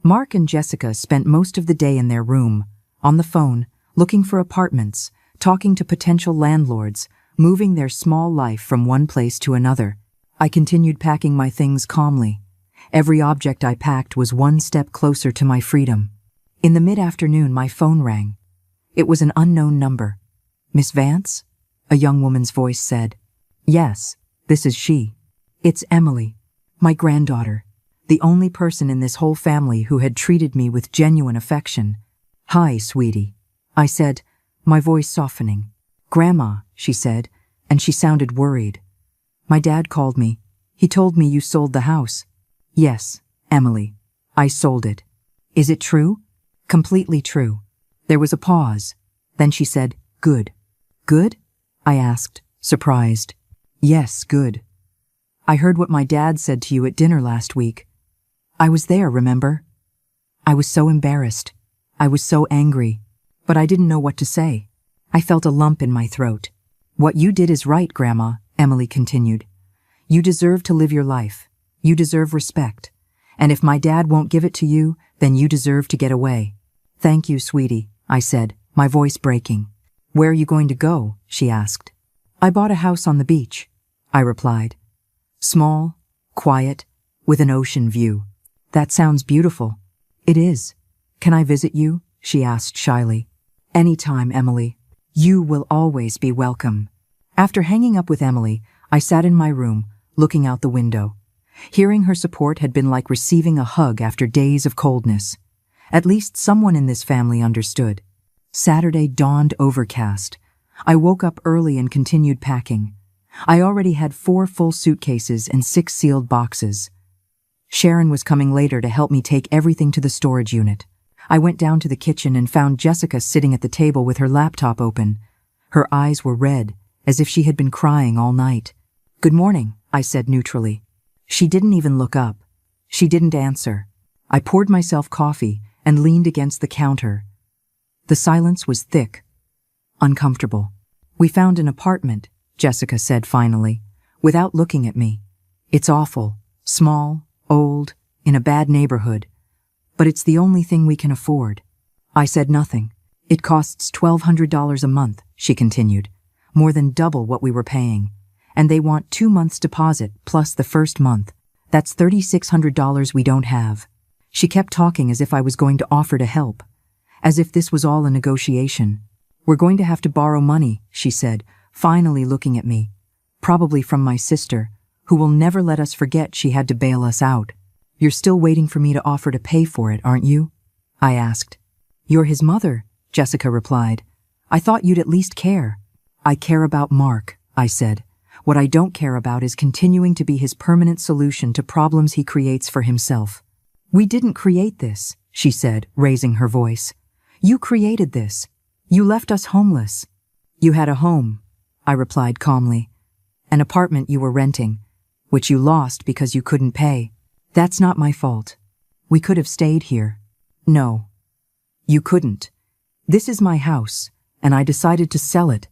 Mark and Jessica spent most of the day in their room, on the phone, looking for apartments, talking to potential landlords, moving their small life from one place to another. I continued packing my things calmly. Every object I packed was one step closer to my freedom. In the mid-afternoon, my phone rang. It was an unknown number. "Miss Vance?" a young woman's voice said. "Yes, this is she. It's Emily, my granddaughter, the only person in this whole family who had treated me with genuine affection." "Hi, sweetie," I said, my voice softening. Grandma, she said, and she sounded worried. My dad called me. He told me you sold the house. Yes, Emily. I sold it. Is it true? Completely true. There was a pause. Then she said, good. Good? I asked, surprised. Yes, good. I heard what my dad said to you at dinner last week. I was there, remember? I was so embarrassed. I was so angry. But I didn't know what to say. I felt a lump in my throat. What you did is right, Grandma, Emily continued. You deserve to live your life. You deserve respect. And if my dad won't give it to you, then you deserve to get away. Thank you, sweetie, I said, my voice breaking. Where are you going to go? She asked. I bought a house on the beach, I replied. Small, quiet, with an ocean view. That sounds beautiful. It is. Can I visit you? She asked shyly. Anytime, Emily. You will always be welcome. After hanging up with Emily, I sat in my room, looking out the window. Hearing her support had been like receiving a hug after days of coldness. At least someone in this family understood. Saturday dawned overcast. I woke up early and continued packing. I already had 4 full suitcases and 6 sealed boxes. Sharon was coming later to help me take everything to the storage unit. I went down to the kitchen and found Jessica sitting at the table with her laptop open. Her eyes were red, as if she had been crying all night. Good morning, I said neutrally. She didn't even look up. She didn't answer. I poured myself coffee and leaned against the counter. The silence was thick, uncomfortable. We found an apartment, Jessica said finally, without looking at me. It's awful, small, old, in a bad neighborhood. But it's the only thing we can afford. I said nothing. It costs $1,200 a month, she continued, more than double what we were paying. And they want 2 months deposit plus the first month. That's $3,600 we don't have. She kept talking as if I was going to offer to help, as if this was all a negotiation. We're going to have to borrow money, she said, finally looking at me. Probably from my sister, who will never let us forget she had to bail us out. You're still waiting for me to offer to pay for it, aren't you? I asked. You're his mother, Jessica replied. I thought you'd at least care. I care about Mark, I said. What I don't care about is continuing to be his permanent solution to problems he creates for himself. We didn't create this, she said, raising her voice. You created this. You left us homeless. You had a home, I replied calmly. An apartment you were renting, which you lost because you couldn't pay. That's not my fault. We could have stayed here. No. You couldn't. This is my house, and I decided to sell it.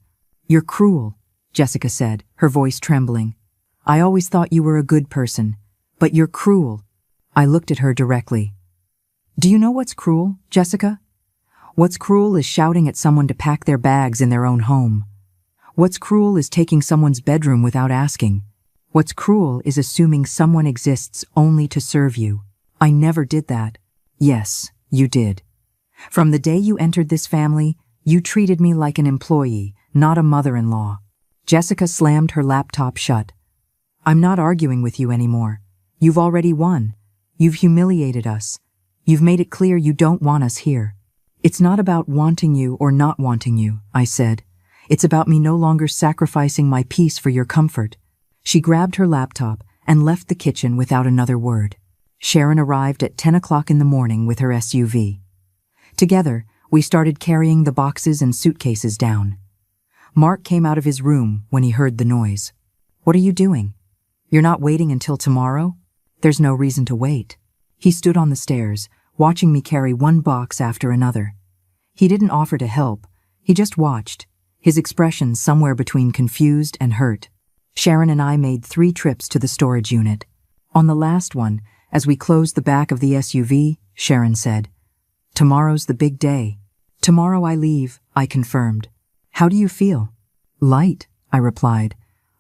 You're cruel, Jessica said, her voice trembling. I always thought you were a good person, but you're cruel. I looked at her directly. Do you know what's cruel, Jessica? What's cruel is shouting at someone to pack their bags in their own home. What's cruel is taking someone's bedroom without asking. What's cruel is assuming someone exists only to serve you. I never did that. Yes, you did. From the day you entered this family, you treated me like an employee, not a mother-in-law. Jessica slammed her laptop shut. I'm not arguing with you anymore. You've already won. You've humiliated us. You've made it clear you don't want us here. It's not about wanting you or not wanting you, I said. It's about me no longer sacrificing my peace for your comfort. She grabbed her laptop and left the kitchen without another word. Sharon arrived at 10 o'clock in the morning with her SUV. Together, we started carrying the boxes and suitcases down. Mark came out of his room when he heard the noise. What are you doing? You're not waiting until tomorrow? There's no reason to wait. He stood on the stairs, watching me carry one box after another. He didn't offer to help. He just watched, his expression somewhere between confused and hurt. Sharon and I made 3 trips to the storage unit. On the last one, as we closed the back of the SUV, Sharon said, Tomorrow's the big day. Tomorrow I leave, I confirmed. How do you feel? Light, I replied,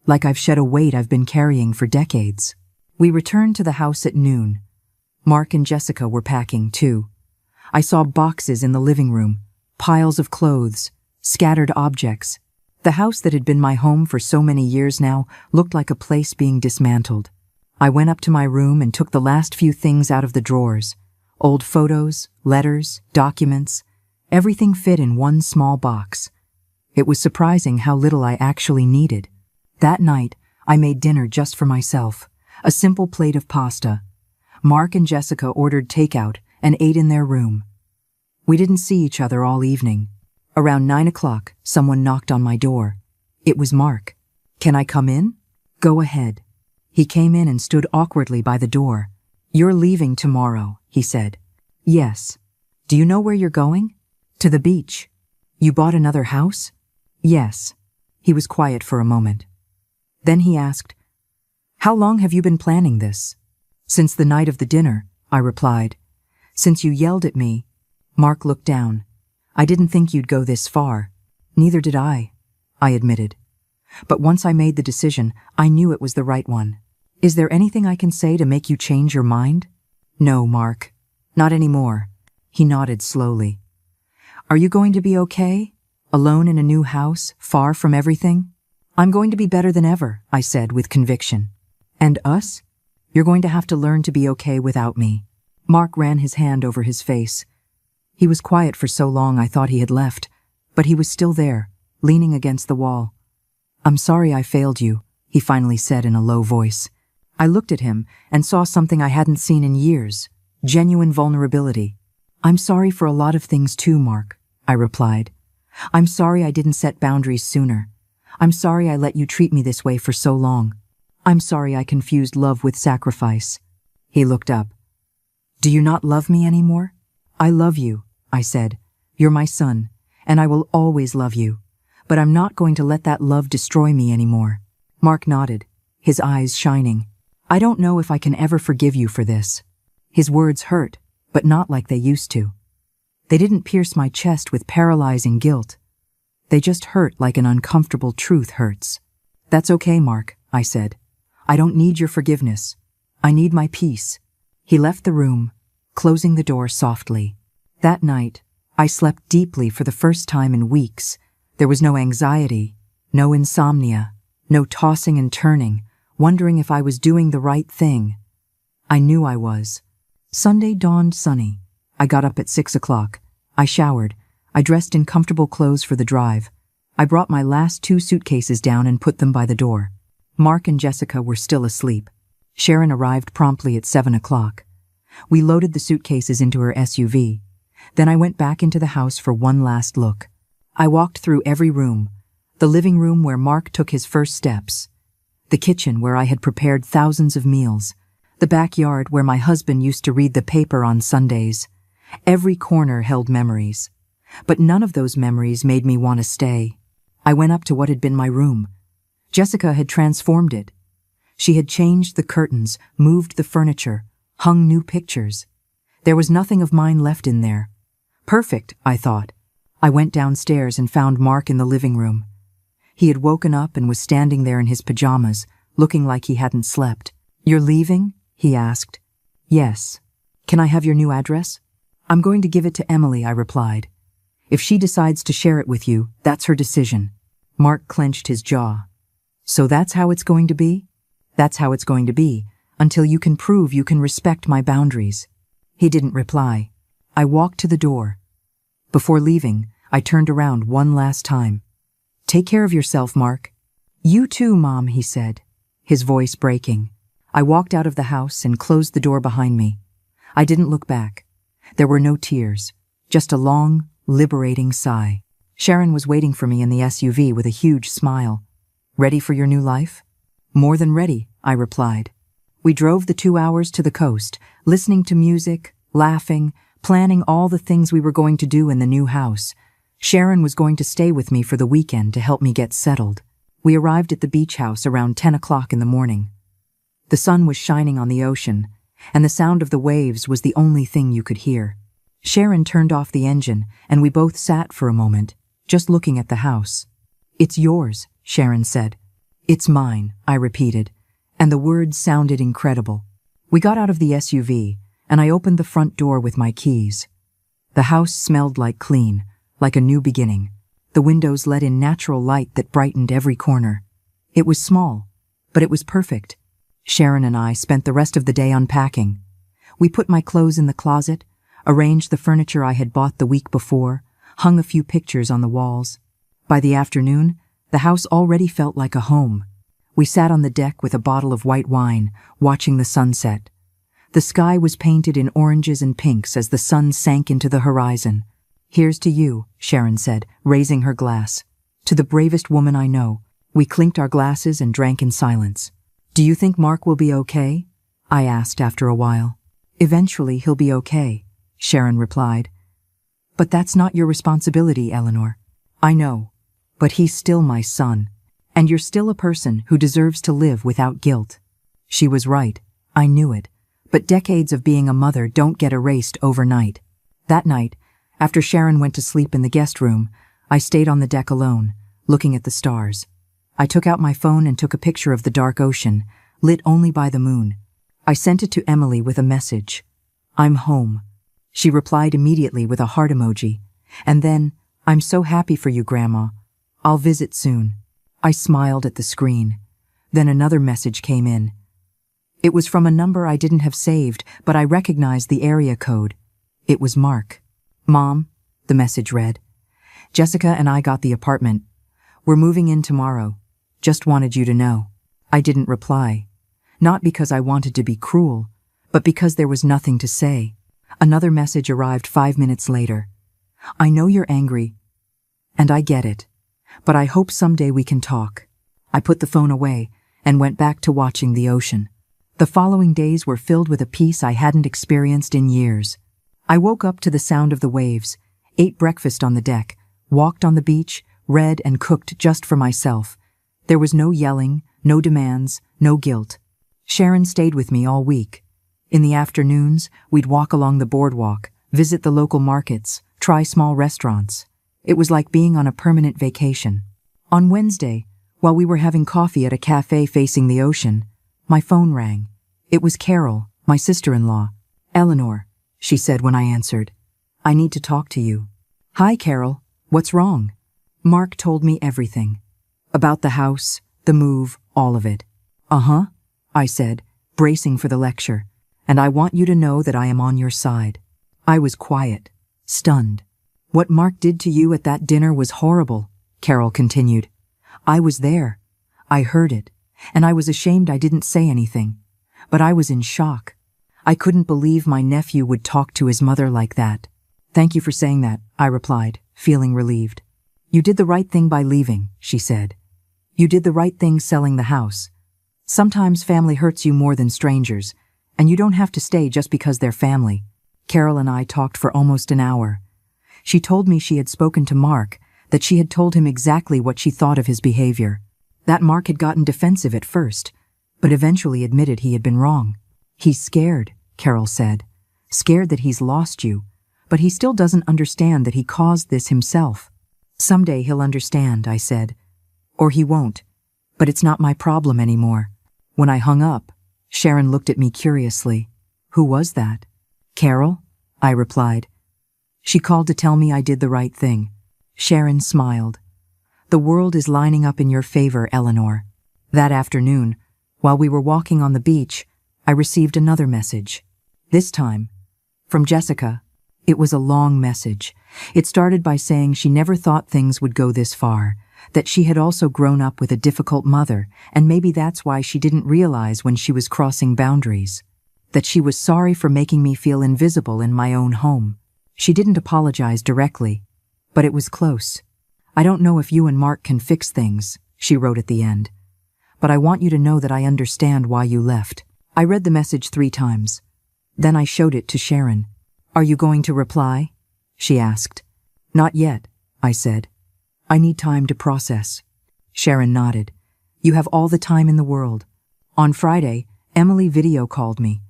like I've shed a weight I've been carrying for decades. We returned to the house at noon. Mark and Jessica were packing, too. I saw boxes in the living room, piles of clothes, scattered objects. The house that had been my home for so many years now looked like a place being dismantled. I went up to my room and took the last few things out of the drawers. Old photos, letters, documents. Everything fit in one small box. It was surprising how little I actually needed. That night, I made dinner just for myself, a simple plate of pasta. Mark and Jessica ordered takeout and ate in their room. We didn't see each other all evening. Around 9 o'clock, someone knocked on my door. It was Mark. "Can I come in?" "Go ahead." He came in and stood awkwardly by the door. "You're leaving tomorrow," he said. "Yes." "Do you know where you're going?" "To the beach." "You bought another house?" "Yes." He was quiet for a moment. Then he asked, "How long have you been planning this?" "Since the night of the dinner," I replied. "Since you yelled at me." Mark looked down. "I didn't think you'd go this far." "Neither did I admitted. "But once I made the decision, I knew it was the right one. Is there anything I can say to make you change your mind?" "No, Mark. Not anymore." He nodded slowly. "Are you going to be okay? Alone in a new house, far from everything?" "I'm going to be better than ever," I said with conviction. "And us?" "You're going to have to learn to be okay without me." Mark ran his hand over his face. He was quiet for so long I thought he had left, but he was still there, leaning against the wall. "I'm sorry I failed you," he finally said in a low voice. I looked at him and saw something I hadn't seen in years, genuine vulnerability. "I'm sorry for a lot of things too, Mark," I replied. "I'm sorry I didn't set boundaries sooner. I'm sorry I let you treat me this way for so long. I'm sorry I confused love with sacrifice." He looked up. "Do you not love me anymore?" "I love you," I said. "You're my son, and I will always love you. But I'm not going to let that love destroy me anymore." Mark nodded, his eyes shining. "I don't know if I can ever forgive you for this." His words hurt, but not like they used to. They didn't pierce my chest with paralyzing guilt. They just hurt like an uncomfortable truth hurts. "That's okay, Mark," I said. "I don't need your forgiveness. I need my peace." He left the room, closing the door softly. That night, I slept deeply for the first time in weeks. There was no anxiety, no insomnia, no tossing and turning, wondering if I was doing the right thing. I knew I was. Sunday dawned sunny. I got up at 6 o'clock. I showered. I dressed in comfortable clothes for the drive. I brought my last 2 suitcases down and put them by the door. Mark and Jessica were still asleep. Sharon arrived promptly at 7 o'clock. We loaded the suitcases into her SUV. Then I went back into the house for one last look. I walked through every room. The living room where Mark took his first steps. The kitchen where I had prepared thousands of meals. The backyard where my husband used to read the paper on Sundays. Every corner held memories. But none of those memories made me want to stay. I went up to what had been my room. Jessica had transformed it. She had changed the curtains, moved the furniture, hung new pictures. There was nothing of mine left in there. Perfect, I thought. I went downstairs and found Mark in the living room. He had woken up and was standing there in his pajamas, looking like he hadn't slept. "You're leaving?" he asked. "Yes." "Can I have your new address?" "I'm going to give it to Emily," I replied. "If she decides to share it with you, that's her decision." Mark clenched his jaw. "So that's how it's going to be?" "That's how it's going to be, until you can prove you can respect my boundaries." He didn't reply. I walked to the door. Before leaving, I turned around one last time. "Take care of yourself, Mark." "You too, Mom," he said, his voice breaking. I walked out of the house and closed the door behind me. I didn't look back. There were no tears, just a long, liberating sigh. Sharon was waiting for me in the SUV with a huge smile. "Ready for your new life?" "More than ready," I replied. We drove the 2 hours to the coast, listening to music, laughing, planning all the things we were going to do in the new house. Sharon was going to stay with me for the weekend to help me get settled. We arrived at the beach house around 10 o'clock in the morning. The sun was shining on the ocean, and the sound of the waves was the only thing you could hear. Sharon turned off the engine, and we both sat for a moment, just looking at the house. "It's yours," Sharon said. "It's mine," I repeated, and the words sounded incredible. We got out of the SUV, and I opened the front door with my keys. The house smelled clean, like a new beginning. The windows let in natural light that brightened every corner. It was small, but it was perfect. Sharon and I spent the rest of the day unpacking. We put my clothes in the closet, arranged the furniture I had bought the week before, hung a few pictures on the walls. By the afternoon, the house already felt like a home. We sat on the deck with a bottle of white wine, watching the sunset. The sky was painted in oranges and pinks as the sun sank into the horizon. "Here's to you," Sharon said, raising her glass. "To the bravest woman I know." We clinked our glasses and drank in silence. "Do you think Mark will be okay?" I asked after a while. "Eventually he'll be okay," Sharon replied. "But that's not your responsibility, Eleanor." "I know, but he's still my son, and you're still a person who deserves to live without guilt." She was right. I knew it. But decades of being a mother don't get erased overnight. That night, after Sharon went to sleep in the guest room, I stayed on the deck alone, looking at the stars. I took out my phone and took a picture of the dark ocean, lit only by the moon. I sent it to Emily with a message. "I'm home." She replied immediately with a heart emoji. And then, "I'm so happy for you, Grandma. I'll visit soon." I smiled at the screen. Then another message came in. It was from a number I didn't have saved, but I recognized the area code. It was Mark. "Mom," the message read. "Jessica and I got the apartment. We're moving in tomorrow. Just wanted you to know." I didn't reply. Not because I wanted to be cruel, but because there was nothing to say. Another message arrived 5 minutes later. "I know you're angry, and I get it, but I hope someday we can talk." I put the phone away and went back to watching the ocean. The following days were filled with a peace I hadn't experienced in years. I woke up to the sound of the waves, ate breakfast on the deck, walked on the beach, read and cooked just for myself. There was no yelling, no demands, no guilt. Sharon stayed with me all week. In the afternoons, we'd walk along the boardwalk, visit the local markets, try small restaurants. It was like being on a permanent vacation. On Wednesday, while we were having coffee at a cafe facing the ocean, my phone rang. It was Carol, my sister-in-law. "Eleanor," she said when I answered. "I need to talk to you." "Hi, Carol. What's wrong?" Mark told me everything. About the house, the move, all of it. "Uh-huh," I said, bracing for the lecture. "And I want you to know that I am on your side." I was quiet, stunned. "What Mark did to you at that dinner was horrible," Carol continued. "I was there. I heard it, and I was ashamed I didn't say anything. But I was in shock. I couldn't believe my nephew would talk to his mother like that." "Thank you for saying that," I replied, feeling relieved. "You did the right thing by leaving," she said. "You did the right thing selling the house. Sometimes family hurts you more than strangers, and you don't have to stay just because they're family." Carol and I talked for almost an hour. She told me she had spoken to Mark, that she had told him exactly what she thought of his behavior. That Mark had gotten defensive at first, but eventually admitted he had been wrong. "He's scared," Carol said. "Scared that he's lost you, but he still doesn't understand that he caused this himself." "Someday he'll understand," I said. "Or he won't. But it's not my problem anymore." When I hung up, Sharon looked at me curiously. "Who was that?" "Carol," I replied. "She called to tell me I did the right thing." Sharon smiled. "The world is lining up in your favor, Eleanor." That afternoon, while we were walking on the beach, I received another message. This time, from Jessica. It was a long message. It started by saying she never thought things would go this far, that she had also grown up with a difficult mother, and maybe that's why she didn't realize when she was crossing boundaries. That she was sorry for making me feel invisible in my own home. She didn't apologize directly, but it was close. "I don't know if you and Mark can fix things," she wrote at the end, "but I want you to know that I understand why you left." I read the message 3 times. Then I showed it to Sharon. "Are you going to reply?" she asked. "Not yet," I said. "I need time to process." Sharon nodded. "You have all the time in the world." On Friday, Emily video called me.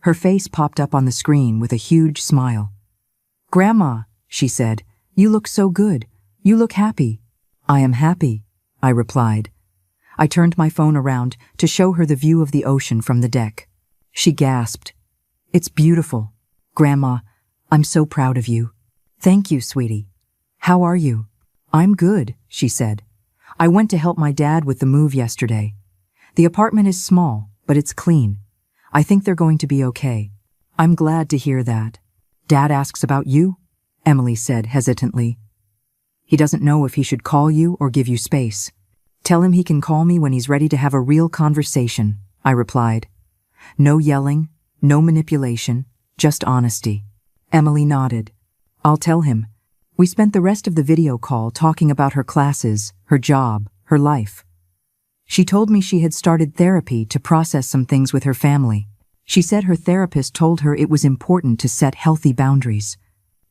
Her face popped up on the screen with a huge smile. "Grandma," she said, "you look so good. You look happy." "I am happy," I replied. I turned my phone around to show her the view of the ocean from the deck. She gasped. "It's beautiful. Grandma, I'm so proud of you." "Thank you, sweetie. How are you?" "I'm good," she said. "I went to help my dad with the move yesterday. The apartment is small, but it's clean. I think they're going to be okay." "I'm glad to hear that. Dad asks about you?" Emily said hesitantly. He doesn't know if he should call you or give you space. Tell him he can call me when he's ready to have a real conversation, I replied. No yelling, no manipulation, just honesty. Emily nodded. I'll tell him. We spent the rest of the video call talking about her classes, her job, her life. She told me she had started therapy to process some things with her family. She said her therapist told her it was important to set healthy boundaries.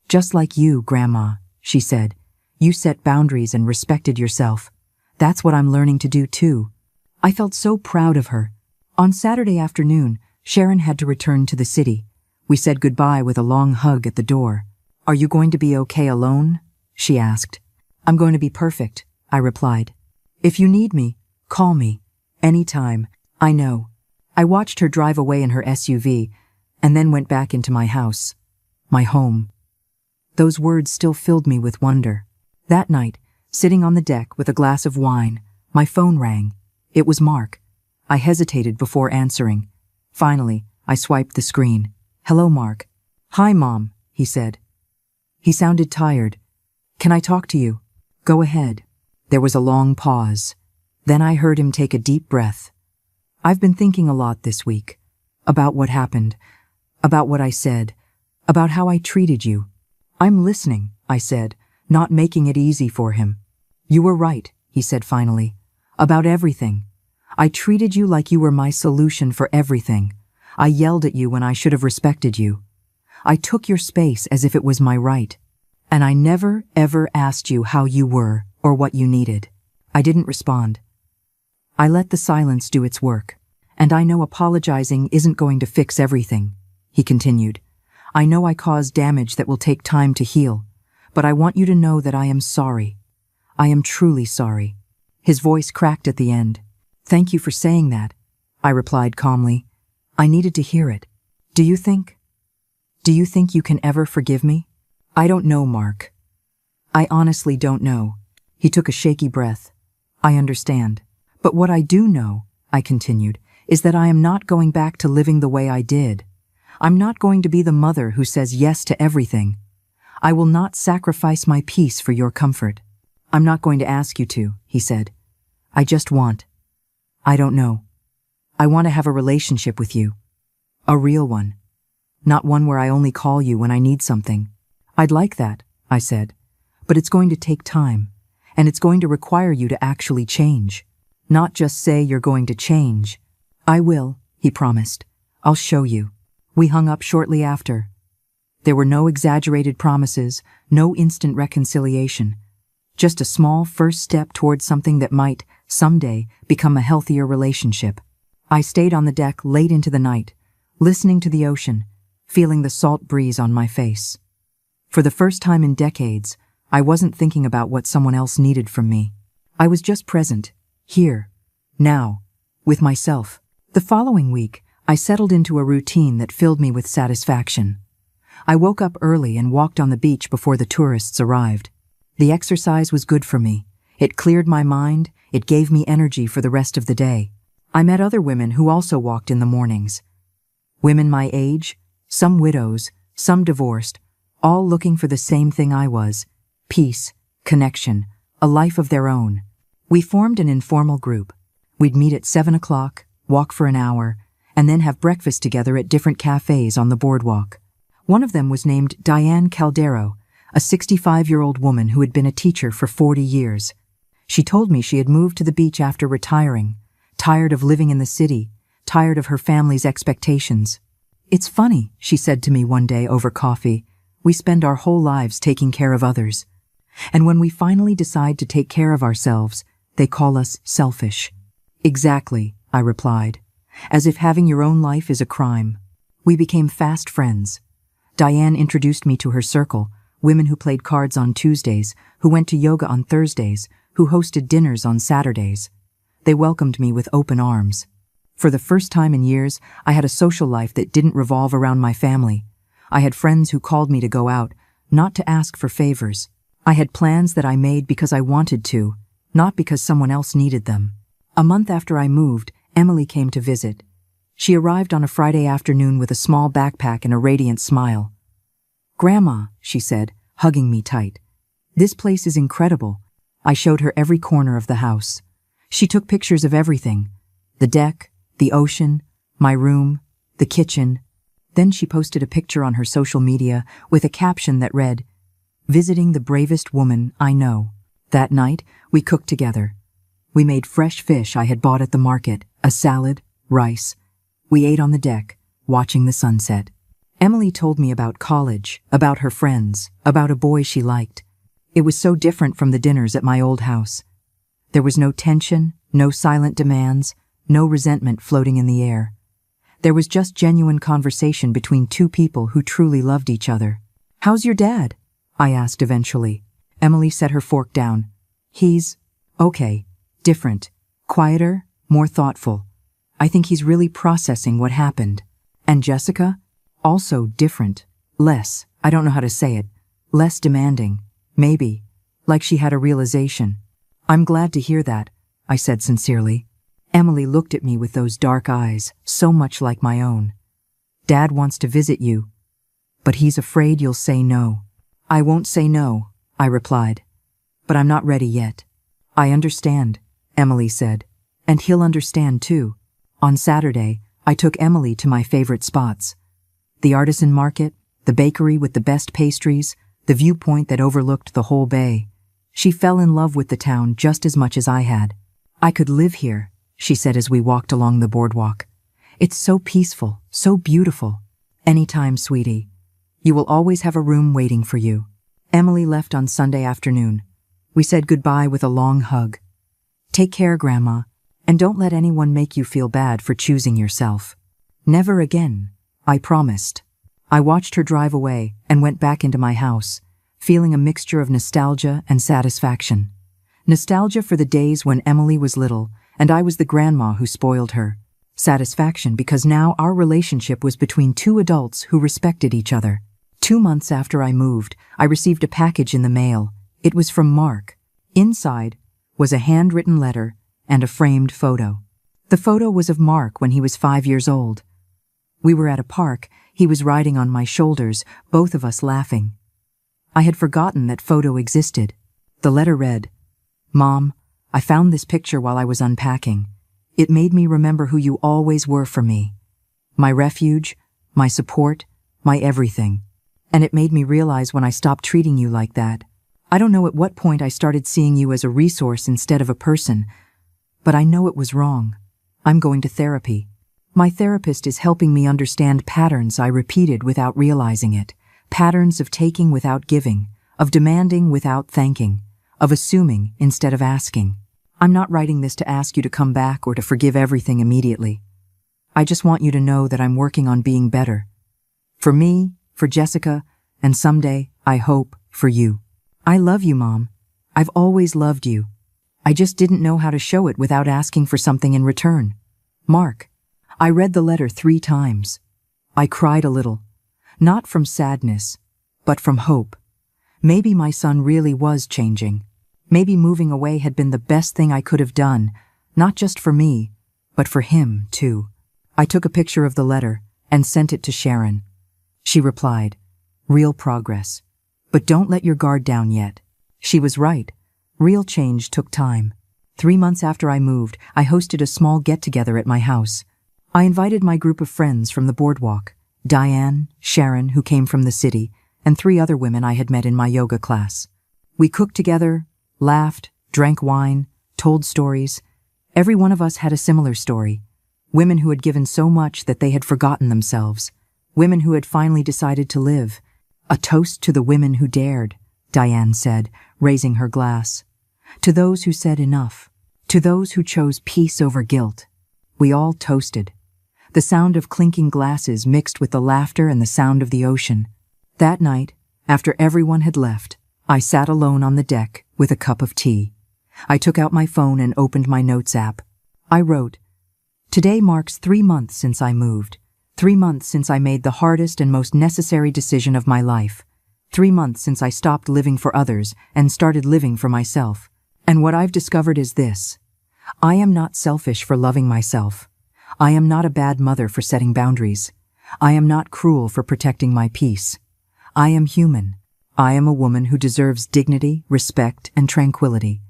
Just like you, Grandma, she said. You set boundaries and respected yourself. That's what I'm learning to do too. I felt so proud of her. On Saturday afternoon, Sharon had to return to the city. We said goodbye with a long hug at the door. Are you going to be okay alone? She asked. I'm going to be perfect, I replied. If you need me, call me. Anytime. I know. I watched her drive away in her SUV and then went back into my house. My home. Those words still filled me with wonder. That night, sitting on the deck with a glass of wine, my phone rang. It was Mark. I hesitated before answering. Finally, I swiped the screen. Hello, Mark. Hi, Mom, he said. He sounded tired. Can I talk to you? Go ahead. There was a long pause. Then I heard him take a deep breath. I've been thinking a lot this week. About what happened. About what I said. About how I treated you. I'm listening, I said, not making it easy for him. You were right, he said finally. About everything. I treated you like you were my solution for everything. I yelled at you when I should have respected you. I took your space as if it was my right. And I never, ever asked you how you were or what you needed. I didn't respond. I let the silence do its work. And I know apologizing isn't going to fix everything, he continued. I know I caused damage that will take time to heal, but I want you to know that I am sorry. I am truly sorry. His voice cracked at the end. Thank you for saying that, I replied calmly. I needed to hear it. Do you think you can ever forgive me? I don't know, Mark. I honestly don't know. He took a shaky breath. I understand. But what I do know, I continued, is that I am not going back to living the way I did. I'm not going to be the mother who says yes to everything. I will not sacrifice my peace for your comfort. I'm not going to ask you to, he said. I just want. I don't know. I want to have a relationship with you. A real one. Not one where I only call you when I need something. I'd like that, I said. But it's going to take time, and it's going to require you to actually change. Not just say you're going to change. I will, he promised. I'll show you. We hung up shortly after. There were no exaggerated promises, no instant reconciliation. Just a small first step towards something that might, someday, become a healthier relationship. I stayed on the deck late into the night, listening to the ocean, feeling the salt breeze on my face. For the first time in decades, I wasn't thinking about what someone else needed from me. I was just present, here, now, with myself. The following week, I settled into a routine that filled me with satisfaction. I woke up early and walked on the beach before the tourists arrived. The exercise was good for me. It cleared my mind, it gave me energy for the rest of the day. I met other women who also walked in the mornings. Women my age, some widows, some divorced, all looking for the same thing I was: peace, connection, a life of their own. We formed an informal group. We'd meet at 7 o'clock, walk for an hour, and then have breakfast together at different cafes on the boardwalk. One of them was named Diane Caldero, a 65-year-old woman who had been a teacher for 40 years. She told me she had moved to the beach after retiring, tired of living in the city, tired of her family's expectations. It's funny, she said to me one day over coffee, we spend our whole lives taking care of others. And when we finally decide to take care of ourselves, they call us selfish. Exactly, I replied, as if having your own life is a crime. We became fast friends. Diane introduced me to her circle, women who played cards on Tuesdays, who went to yoga on Thursdays, who hosted dinners on Saturdays. They welcomed me with open arms. For the first time in years, I had a social life that didn't revolve around my family. I had friends who called me to go out, not to ask for favors. I had plans that I made because I wanted to, not because someone else needed them. A month after I moved, Emily came to visit. She arrived on a Friday afternoon with a small backpack and a radiant smile. "Grandma," she said, hugging me tight. "This place is incredible." I showed her every corner of the house. She took pictures of everything: the deck, the ocean, my room, the kitchen. Then she posted a picture on her social media with a caption that read, "Visiting the bravest woman I know." That night, we cooked together. We made fresh fish I had bought at the market, a salad, rice. We ate on the deck, watching the sunset. Emily told me about college, about her friends, about a boy she liked. It was so different from the dinners at my old house. There was no tension, no silent demands, no resentment floating in the air. There was just genuine conversation between two people who truly loved each other. "How's your dad?" I asked eventually. Emily set her fork down. "He's okay, different, quieter, more thoughtful. I think he's really processing what happened." "And Jessica?" "Also different, less, I don't know how to say it, less demanding, maybe, like she had a realization." "I'm glad to hear that," I said sincerely. Emily looked at me with those dark eyes, so much like my own. "Dad wants to visit you, but he's afraid you'll say no." "I won't say no," I replied, "but I'm not ready yet." "I understand," Emily said, "and he'll understand too." On Saturday, I took Emily to my favorite spots: the artisan market, the bakery with the best pastries, the viewpoint that overlooked the whole bay. She fell in love with the town just as much as I had. "I could live here," she said as we walked along the boardwalk. "It's so peaceful, so beautiful." "Anytime, sweetie. You will always have a room waiting for you." Emily left on Sunday afternoon. We said goodbye with a long hug. "Take care, Grandma, and don't let anyone make you feel bad for choosing yourself." "Never again," I promised. I watched her drive away and went back into my house, feeling a mixture of nostalgia and satisfaction. Nostalgia for the days when Emily was little and I was the grandma who spoiled her. Satisfaction because now our relationship was between two adults who respected each other. 2 months after I moved, I received a package in the mail. It was from Mark. Inside was a handwritten letter and a framed photo. The photo was of Mark when he was 5 years old. We were at a park. He was riding on my shoulders, both of us laughing. I had forgotten that photo existed. The letter read, "Mom, I found this picture while I was unpacking. It made me remember who you always were for me. My refuge, my support, my everything. And it made me realize when I stopped treating you like that. I don't know at what point I started seeing you as a resource instead of a person, but I know it was wrong. I'm going to therapy. My therapist is helping me understand patterns I repeated without realizing it, patterns of taking without giving, of demanding without thanking, of assuming instead of asking. I'm not writing this to ask you to come back or to forgive everything immediately. I just want you to know that I'm working on being better. For me, for Jessica, and someday, I hope, for you. I love you, Mom. I've always loved you. I just didn't know how to show it without asking for something in return. Mark." I read the letter 3 times. I cried a little, not from sadness, but from hope. Maybe my son really was changing. Maybe moving away had been the best thing I could have done, not just for me, but for him, too. I took a picture of the letter and sent it to Sharon. She replied, "Real progress. But don't let your guard down yet." She was right. Real change took time. 3 months after I moved, I hosted a small get-together at my house. I invited my group of friends from the boardwalk, Diane, Sharon, who came from the city, and 3 other women I had met in my yoga class. We cooked together, laughed, drank wine, told stories. Every one of us had a similar story. Women who had given so much that they had forgotten themselves. Women who had finally decided to live. "A toast to the women who dared," Diane said, raising her glass. "To those who said enough. To those who chose peace over guilt." We all toasted. The sound of clinking glasses mixed with the laughter and the sound of the ocean. That night, after everyone had left, I sat alone on the deck with a cup of tea. I took out my phone and opened my notes app. I wrote, "Today marks 3 months since I moved. 3 months since I made the hardest and most necessary decision of my life. 3 months since I stopped living for others and started living for myself. And what I've discovered is this. I am not selfish for loving myself. I am not a bad mother for setting boundaries. I am not cruel for protecting my peace. I am human. I am a woman who deserves dignity, respect, and tranquility.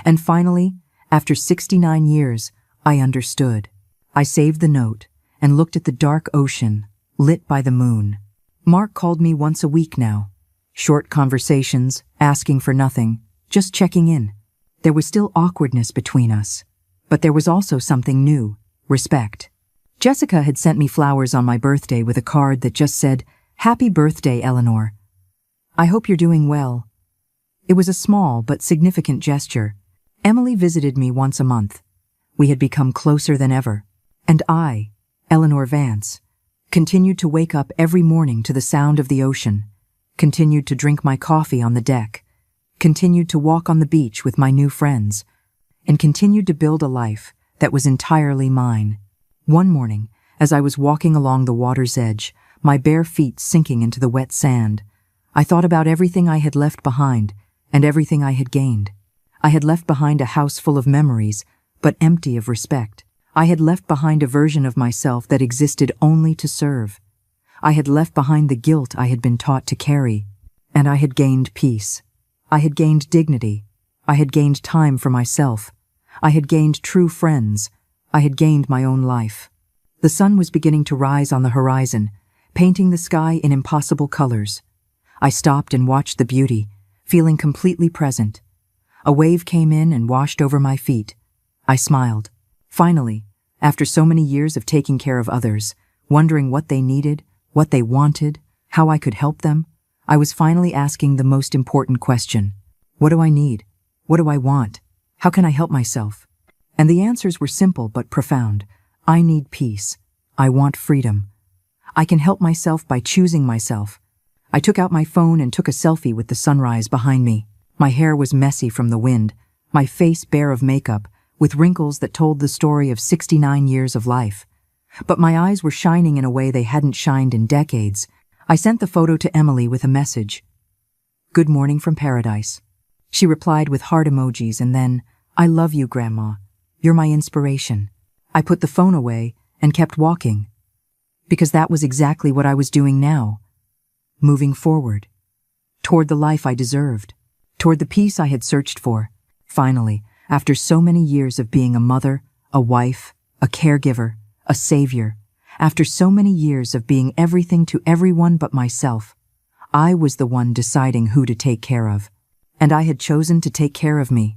And finally, after 69 years, I understood. I saved the note and looked at the dark ocean, lit by the moon. Mark called me once a week now. Short conversations, asking for nothing, just checking in. There was still awkwardness between us, but there was also something new, respect. Jessica had sent me flowers on my birthday with a card that just said, "Happy birthday, Eleanor. I hope you're doing well." It was a small but significant gesture. Emily visited me once a month. We had become closer than ever. And I, Eleanor Vance, continued to wake up every morning to the sound of the ocean, continued to drink my coffee on the deck, continued to walk on the beach with my new friends, and continued to build a life that was entirely mine. One morning, as I was walking along the water's edge, my bare feet sinking into the wet sand, I thought about everything I had left behind and everything I had gained. I had left behind a house full of memories, but empty of respect. I had left behind a version of myself that existed only to serve. I had left behind the guilt I had been taught to carry, and I had gained peace. I had gained dignity. I had gained time for myself. I had gained true friends. I had gained my own life. The sun was beginning to rise on the horizon, painting the sky in impossible colors. I stopped and watched the beauty, feeling completely present. A wave came in and washed over my feet. I smiled. Finally, after so many years of taking care of others, wondering what they needed, what they wanted, how I could help them, I was finally asking the most important question. What do I need? What do I want? How can I help myself? And the answers were simple but profound. I need peace. I want freedom. I can help myself by choosing myself. I took out my phone and took a selfie with the sunrise behind me. My hair was messy from the wind, my face bare of makeup, with wrinkles that told the story of 69 years of life. But my eyes were shining in a way they hadn't shined in decades. I sent the photo to Emily with a message. "Good morning from paradise." She replied with heart emojis and then, "I love you, Grandma. You're my inspiration." I put the phone away and kept walking. Because that was exactly what I was doing now. Moving forward. Toward the life I deserved. Toward the peace I had searched for. Finally, after so many years of being a mother, a wife, a caregiver, a savior, after so many years of being everything to everyone but myself, I was the one deciding who to take care of. And I had chosen to take care of me.